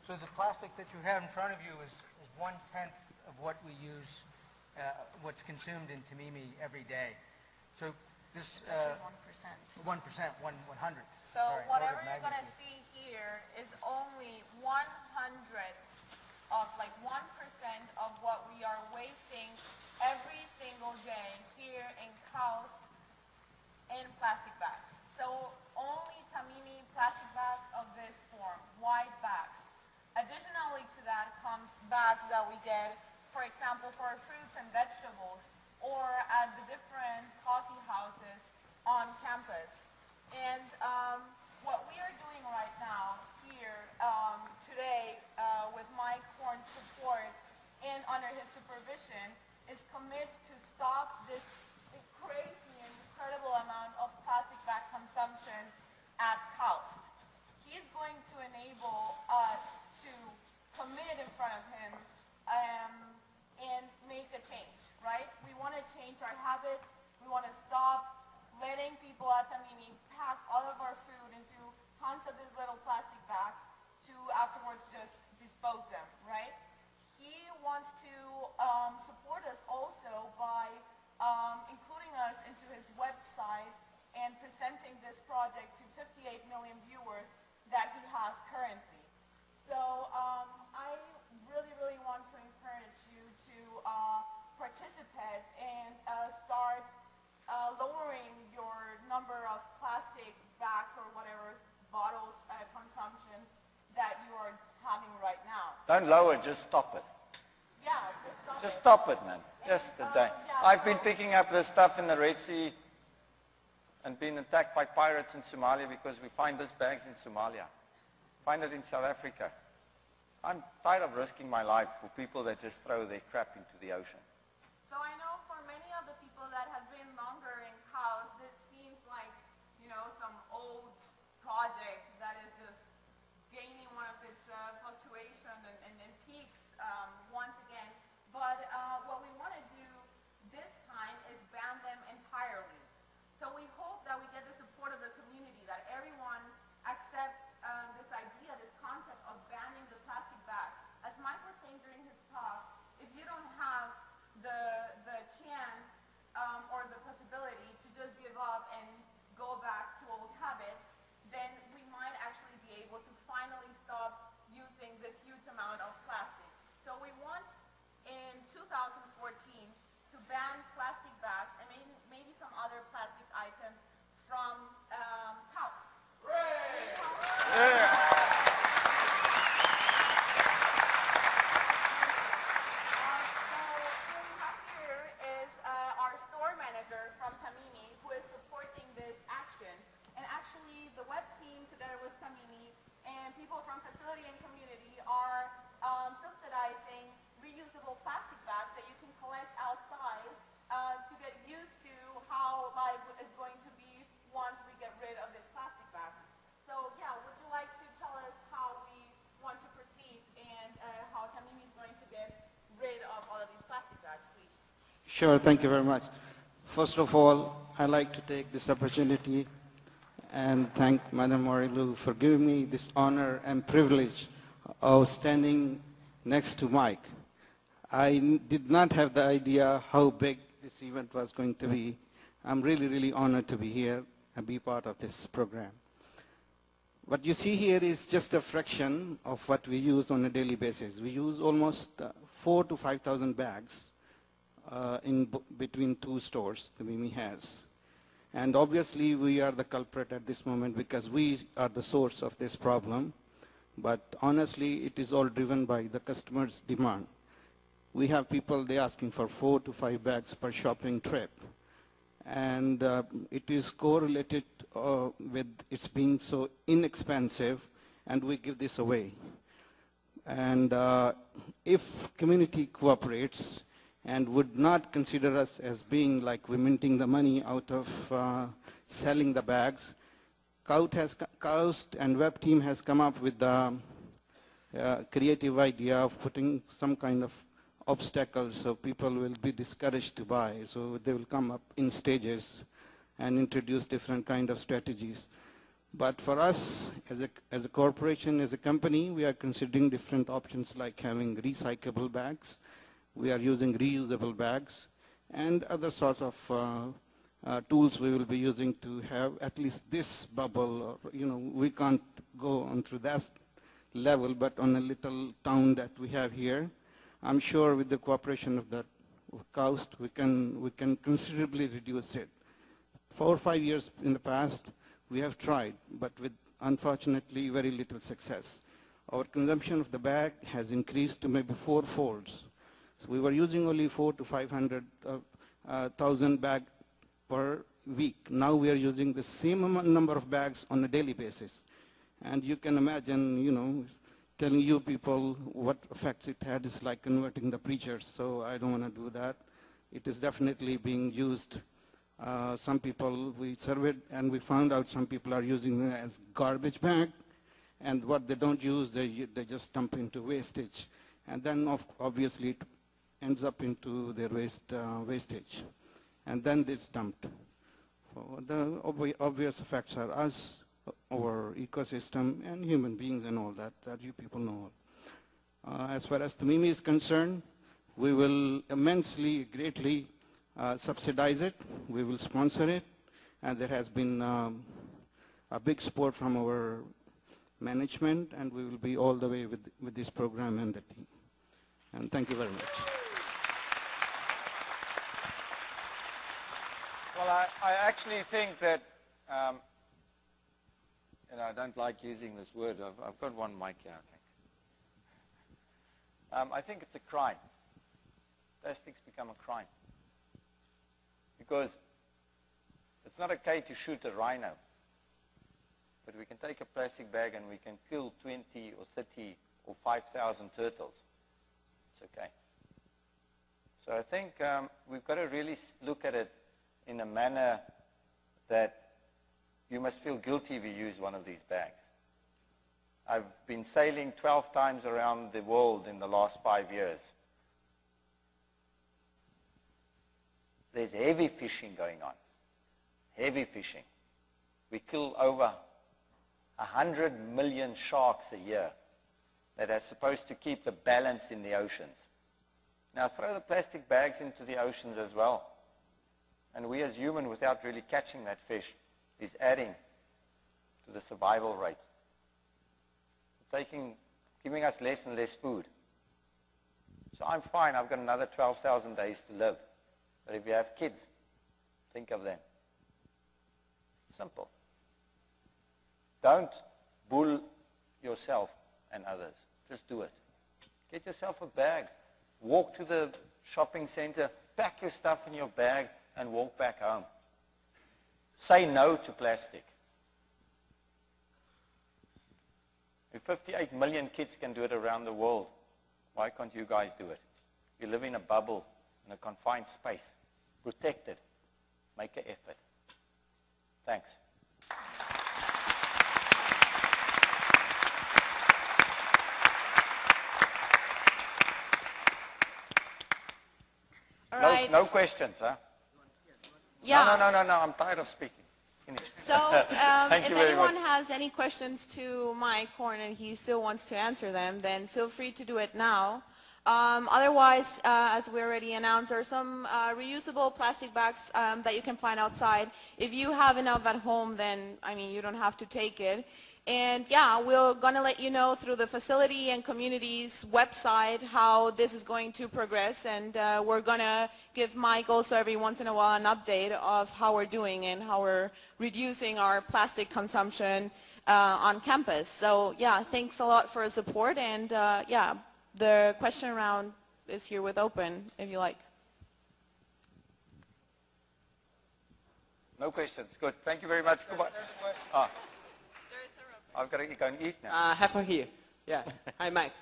So the plastic that you have in front of you is 1/10 of what we use, what's consumed in Tamimi every day. So this 1%. 1%, 1/100th. So whatever you're going to see here is only 1/100th of, like 1% of what we are wasting every single day here in KAUS in plastic bags. So only Tamimi plastic bags of this form, wide bags. Additionally to that comes bags that we get, for example, for our fruits and vegetables, or at the different coffee houses on campus. And what we are doing right now here today with Mike Horn's support and under his supervision is commit to stop this crazy and incredible amount of plastic bag consumption at KAUS. He's going to enable us to commit in front of him and make a change, right? We want to change our habits. We want to stop letting people at Tamimi pack all of our food into tons of these little plastic bags to afterwards just dispose them, right? He wants to support us also by including us into his website and presenting this project to 58 million viewers that he has currently. So I really want to encourage you to participate and start lowering your number of plastic bags or whatever bottles consumptions that you are having right now. Don't lower, just stop it. Yeah, Just stop it, man. Just a day. yeah, I've been picking up this stuff in the Red Sea and been attacked by pirates in Somalia because we find these bags in Somalia. Find it in South Africa. I'm tired of risking my life for people that just throw their crap into the ocean. So I know for many of the people that have been longer in KAUS, it seems like, some old project that is just gaining one of its fluctuation and peaks once again. But what we want to do this time is ban them entirely. So we hope that we get the support of the community, that everyone accepts this idea, this concept of banning the plastic bags. As Mike was saying during his talk, if you don't have the chance or the possibility to just give up and go back to old habits, then we might actually be able to finally stop using this huge amount of plastic. So we want in 2014 to ban plastic bags and maybe some other plastic items from KAUS. Our store manager from Tamimi, who is supporting this action. And actually, the web team, together with Tamimi, and people from Facility and Community are subsidizing reusable plastic bags that you can collect outside to get used to how life is going to be once we get rid of these plastic bags. So, yeah, would you like to tell us how we want to proceed and how Tamimi is going to get rid of all of these plastic bags, please? Sure, thank you very much. First of all, I'd like to take this opportunity and thank Madam Morilu for giving me this honor and privilege of standing next to Mike. I did not have the idea how big this event was going to be. I'm really, really honored to be here and be part of this program. What you see here is just a fraction of what we use on a daily basis. We use almost 4,000 to 5,000 bags between two stores that Mimi has. And obviously we are the culprit at this moment because we are the source of this problem. But honestly, it is all driven by the customer's demand. We have people, they're asking for 4 to 5 bags per shopping trip. And it is correlated with its being so inexpensive, and we give this away. And if community cooperates and would not consider us as being like we're minting the money out of selling the bags, Coast and Web team has come up with the creative idea of putting some kind of obstacles so people will be discouraged to buy. So they will come up in stages and introduce different kind of strategies. But for us, as a corporation, as a company, we are considering different options like having recyclable bags. We are using reusable bags and other sorts of tools we will be using to have at least this bubble. Or, we can't go on through that level, but on a little town that we have here, I'm sure with the cooperation of the Coast, we can considerably reduce it. 4 or 5 years in the past, we have tried, but with unfortunately very little success. Our consumption of the bag has increased to maybe 4 folds. So we were using only 4 to 500,000 bags per week. Now we are using the same number of bags on a daily basis. And you can imagine, telling you people what effects it had is like converting the preachers, so I don't want to do that. It is definitely being used. Some people, we surveyed and we found out some people are using it as garbage bag, and what they don't use, they just dump into wastage. And then obviously it ends up into their wastage. And then it's dumped. So the obvious effects are us, our ecosystem, and human beings and all that you people know. As far as the Mimi is concerned, we will immensely, greatly subsidize it. We will sponsor it. And there has been a big support from our management, and we will be all the way with this program and the team. And thank you very much. Well, I actually think that I don't like using this word. I've got one mic here, I think. I think it's a crime. Plastics become a crime. Because it's not okay to shoot a rhino. But we can take a plastic bag and we can kill 20 or 30 or 5,000 turtles. It's okay. So I think we've got to really look at it in a manner that you must feel guilty if you use one of these bags. I've been sailing 12 times around the world in the last 5 years. There's heavy fishing going on. Heavy fishing. We kill over 100 million sharks a year that are supposed to keep the balance in the oceans. Now throw the plastic bags into the oceans as well. And we as humans, without really catching that fish, is adding to the survival rate. Giving us less and less food. So I'm fine, I've got another 12,000 days to live. But if you have kids, think of them. Simple. Don't bull yourself and others. Just do it. Get yourself a bag. Walk to the shopping center, pack your stuff in your bag, and walk back home. Say no to plastic. If 58 million kids can do it around the world, why can't you guys do it? You live in a bubble, in a confined space. Protect it. Make an effort. Thanks. All right. No questions, huh? Yeah. No, I'm tired of speaking. Finish. So Thank if you very anyone much. has any questions to Mike Horn and he still wants to answer them, then feel free to do it now. Otherwise, as we already announced, there are some reusable plastic bags that you can find outside. If you have enough at home, then, I mean, you don't have to take it. And yeah, we're going to let you know through the facility and community's website how this is going to progress. And we're going to give Mike also every once in a while an update of how we're doing and how we're reducing our plastic consumption on campus. So yeah, thanks a lot for the support. And yeah, the question round is here with open, if you like. No questions. Good. Thank you very much. Goodbye. Ah. I've got to go and eat now. Have her here. Yeah. Hi, Mike.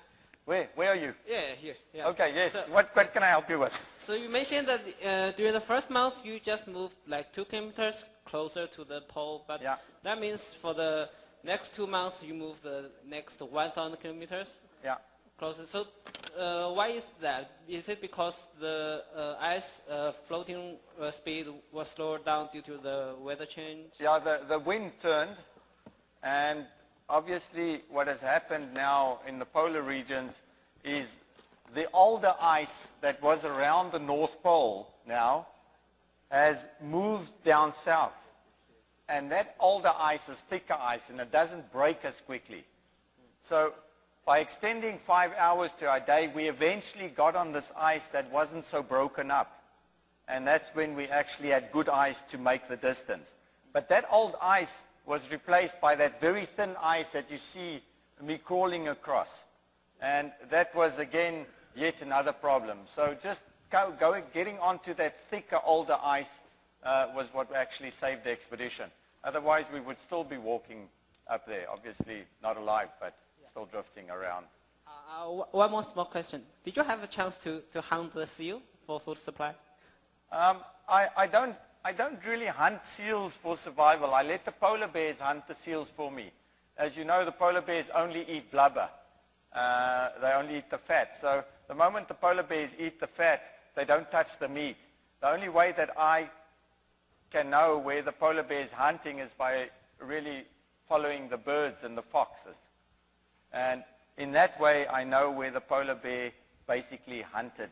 Where are you? Yeah, here. Yeah. Okay, yes. So, What can I help you with? so you mentioned that during the first month you just moved like 2 kilometers closer to the pole, but Yeah. that means for the next 2 months you move the next 1,000 kilometers Yeah. closer. So why is that? Is it because the ice floating speed was slowed down due to the weather change? Yeah, the wind turned, and obviously what has happened now in the polar regions is the older ice that was around the North Pole now has moved down south. And that older ice is thicker ice, and it doesn't break as quickly. So by extending 5 hours to our day, we eventually got on this ice that wasn't so broken up. And that's when we actually had good ice to make the distance. But that old ice was replaced by that very thin ice that you see me crawling across. And that was, again, yet another problem. So just getting onto that thicker, older ice was what actually saved the expedition. Otherwise, we would still be walking up there. Obviously, not alive, but still drifting around. One more small question. Did you have a chance to hunt the seal for food supply? I don't really hunt seals for survival. I let the polar bears hunt the seals for me. As you know, the polar bears only eat blubber. They only eat the fat. So the moment the polar bears eat the fat, they don't touch the meat. The only way that I can know where the polar bear is hunting is by really following the birds and the foxes. And in that way, I know where the polar bear basically hunted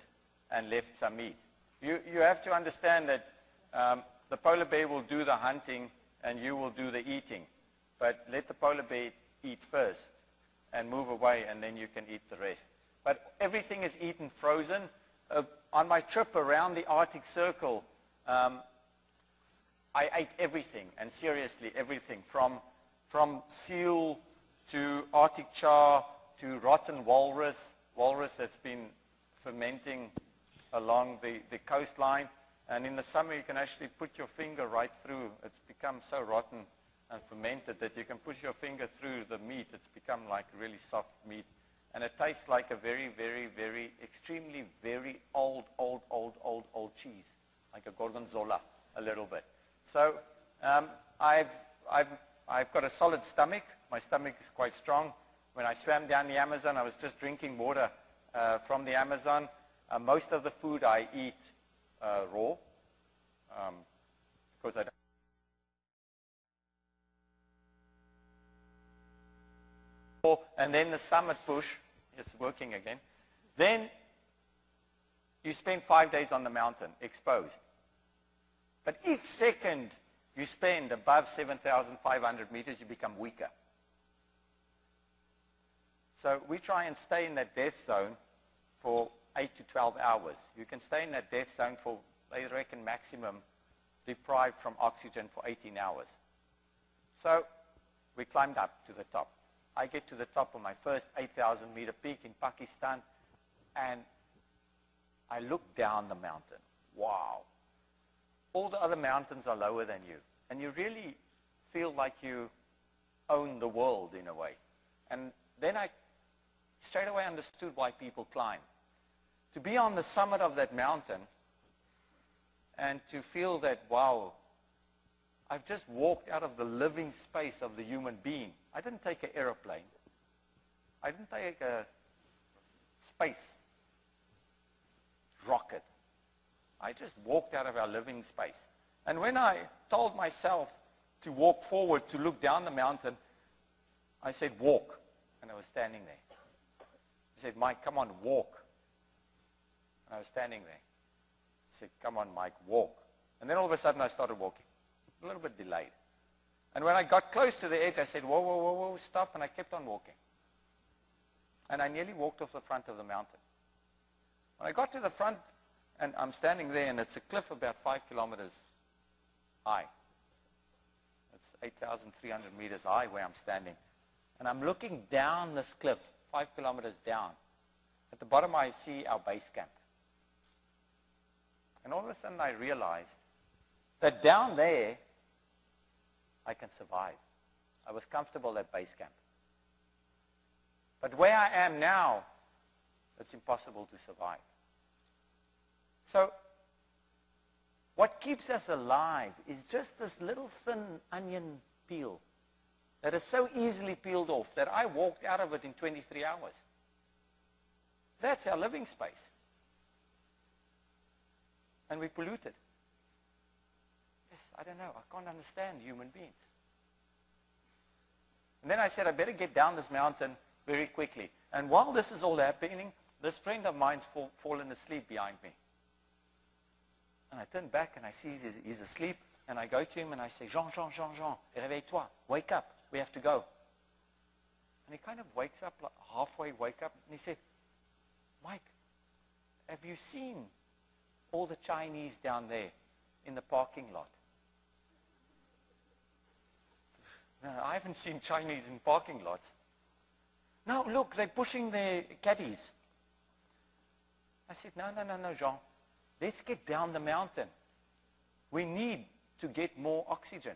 and left some meat. You have to understand that the polar bear will do the hunting and you will do the eating. But let the polar bear eat first and move away, and then you can eat the rest. But everything is eaten frozen. On my trip around the Arctic Circle, I ate everything, and seriously everything, from seal to Arctic char to rotten walrus that's been fermenting along the coastline. And in the summer, you can actually put your finger right through. It's become so rotten and fermented that you can push your finger through the meat. It's become like really soft meat. And it tastes like a very, very, very, extremely, very old cheese, like a gorgonzola, a little bit. So I've got a solid stomach. My stomach is quite strong. When I swam down the Amazon, I was just drinking water from the Amazon. Most of the food I eat raw, because I don't. And then the summit push is working again. Then you spend 5 days on the mountain, exposed. But each second you spend above 7,500 meters, you become weaker. So we try and stay in that death zone for 8 to 12 hours. You can stay in that death zone for, they reckon, maximum deprived from oxygen for 18 hours. So we climbed up to the top. I get to the top of my first 8,000 meter peak in Pakistan, and I look down the mountain. Wow. All the other mountains are lower than you, and you really feel like you own the world in a way. And then I straight away understood why people climb. To be on the summit of that mountain and to feel that, wow, I've just walked out of the living space of the human being. I didn't take an aeroplane. I didn't take a space rocket. I just walked out of our living space. And when I told myself to walk forward to look down the mountain, I said, walk. And I was standing there. He said, Mike, come on, walk. And I was standing there. He said, come on, Mike, walk. And then all of a sudden I started walking, a little bit delayed. And when I got close to the edge, I said, whoa, whoa, whoa, whoa, stop. And I kept on walking. And I nearly walked off the front of the mountain. When I got to the front, and I'm standing there, and it's a cliff about 5 kilometers high. It's 8,300 meters high where I'm standing. And I'm looking down this cliff, 5 kilometers down. At the bottom, I see our base camp. And all of a sudden, I realized that down there, I can survive. I was comfortable at base camp. But where I am now, it's impossible to survive. So, what keeps us alive is just this little thin onion peel that is so easily peeled off that I walked out of it in 23 hours. That's our living space. And we pollute it. Yes, I don't know. I can't understand human beings. And then I said, I better get down this mountain very quickly. And while this is all happening, this friend of mine's fallen asleep behind me. And I turn back and I see he's asleep. And I go to him and I say, Jean, réveille-toi, wake up, we have to go. And he kind of wakes up, like halfway wake up, and he said, Mike, have you seen all the Chinese down there in the parking lot? No, I haven't seen Chinese in parking lots. No, look, they're pushing their caddies. I said, no, Jean. Let's get down the mountain. We need to get more oxygen.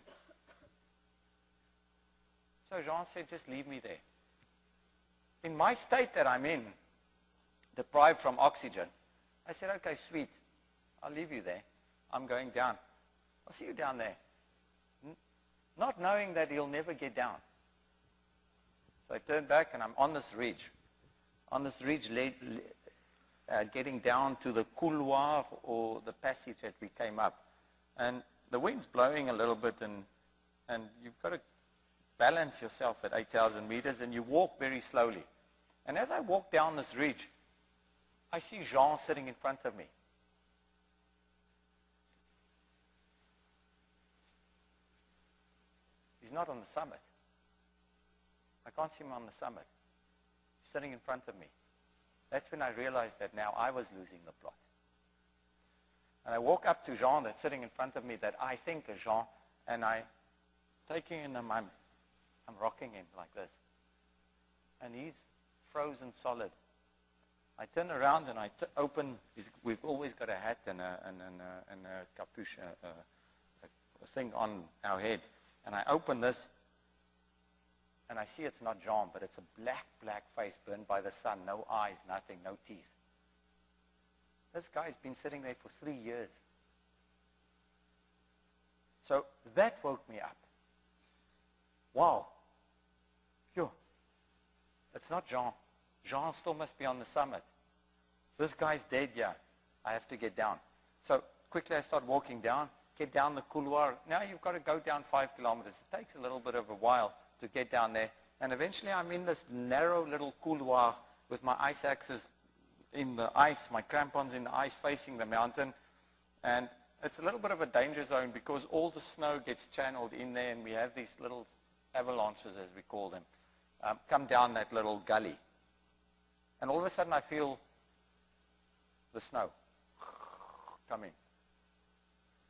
So Jean said, just leave me there. In my state that I'm in, deprived from oxygen, I said, okay, sweet. I'll leave you there. I'm going down. I'll see you down there. Not knowing that he'll never get down. So I turned back and I'm on this ridge. On this ridge, getting down to the couloir or the passage that we came up. And the wind's blowing a little bit and you've got to balance yourself at 8,000 meters and you walk very slowly. And as I walk down this ridge, I see Jean sitting in front of me. He's not on the summit. I can't see him on the summit. He's sitting in front of me. That's when I realized that now I was losing the plot. And I walk up to Jean that's sitting in front of me that I think is Jean, and I taking him, I'm rocking him like this. And he's frozen solid. I turn around and I open, we've always got a hat and a capuche, a thing on our head. And I open this, and I see it's not Jean, but it's a black face burned by the sun. No eyes, nothing, no teeth. This guy's been sitting there for 3 years. So that woke me up. Wow. Phew. It's not Jean. Jean still must be on the summit. This guy's dead, yeah. I have to get down. So quickly I start walking down, get down the couloir. Now you've got to go down 5 kilometers. It takes a little bit of a while to get down there. And eventually I'm in this narrow little couloir with my ice axes in the ice, my crampons in the ice facing the mountain. And it's a little bit of a danger zone because all the snow gets channeled in there and we have these little avalanches, as we call them, come down that little gully. And all of a sudden I feel the snow coming.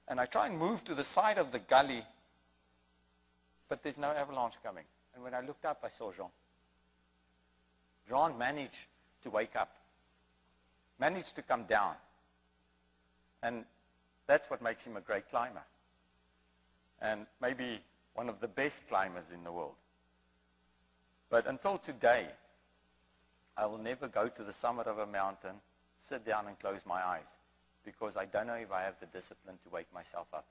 And I try and move to the side of the gully, but there's no avalanche coming. And when I looked up, I saw Jean. Jean managed to wake up, managed to come down. And that's what makes him a great climber. And maybe one of the best climbers in the world. But until today, I will never go to the summit of a mountain, sit down and close my eyes, because I don't know if I have the discipline to wake myself up.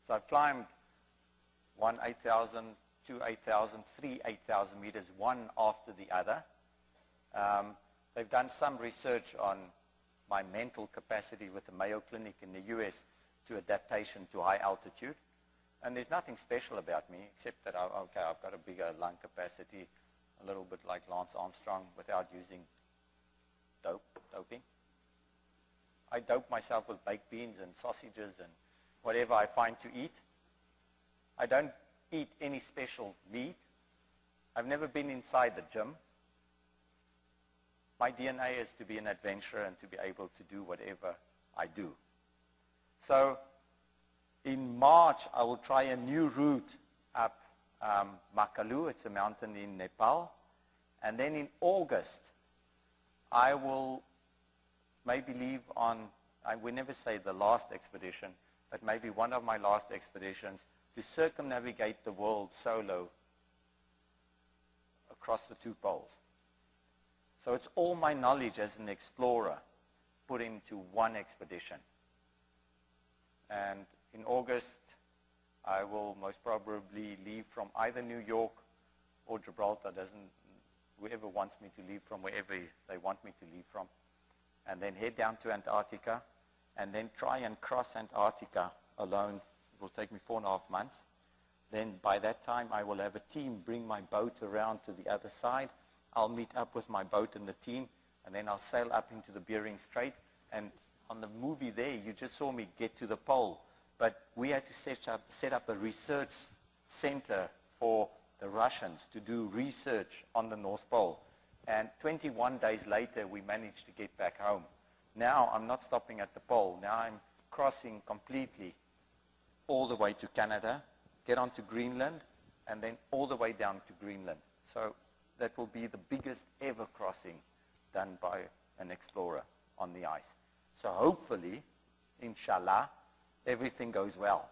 So I've climbed 1 8,000, 2 8,000, 3 8,000 meters, one after the other. They've done some research on my mental capacity with the Mayo Clinic in the US to adaptation to high altitude. And there's nothing special about me except that, I've got a bigger lung capacity, a little bit like Lance Armstrong without using doping. I dope myself with baked beans and sausages and whatever I find to eat. I don't eat any special meat. I've never been inside the gym. My DNA is to be an adventurer and to be able to do whatever I do. So in March, I will try a new route up Makalu. It's a mountain in Nepal. And then in August, I will maybe leave on, I will never say the last expedition, but maybe one of my last expeditions to circumnavigate the world solo across the 2 poles. So it's all my knowledge as an explorer put into one expedition. And in August, I will most probably leave from either New York or Gibraltar. Whoever wants me to leave from wherever they want me to leave from. And then head down to Antarctica and then try and cross Antarctica alone. It will take me 4.5 months. Then by that time, I will have a team bring my boat around to the other side. I'll meet up with my boat and the team, and then I'll sail up into the Bering Strait. And on the movie there, you just saw me get to the pole. But we had to set up a research center for the Russians to do research on the North Pole. And 21 days later, we managed to get back home. Now, I'm not stopping at the pole. Now I'm crossing completely all the way to Canada, get onto Greenland, and then all the way down to Greenland. So that will be the biggest ever crossing done by an explorer on the ice. So hopefully, inshallah, everything goes well.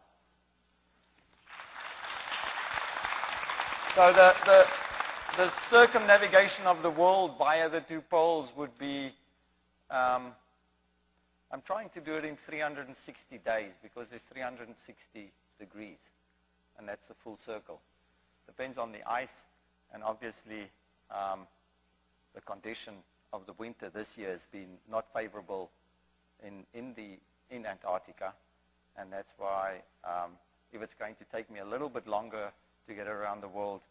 So the circumnavigation of the world via the 2 poles would be, I'm trying to do it in 360 days because there's 360 degrees, and that's the full circle. Depends on the ice, and obviously the condition of the winter this year has been not favorable in Antarctica, and that's why if it's going to take me a little bit longer to get around the world,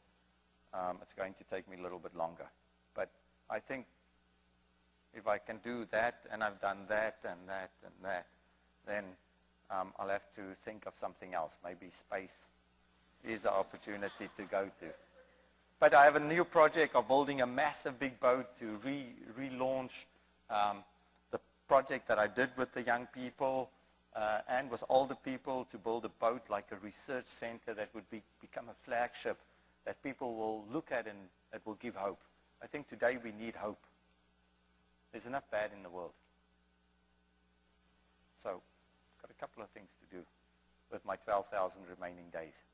it's going to take me a little bit longer. But I think if I can do that, and I've done that and that and that, then I'll have to think of something else. Maybe space is the opportunity to go to. But I have a new project of building a massive big boat to relaunch the project that I did with the young people and with older people to build a boat like a research center that would become a flagship that people will look at and that will give hope. I think today we need hope. There's enough bad in the world. So, got a couple of things to do with my 12,000 remaining days.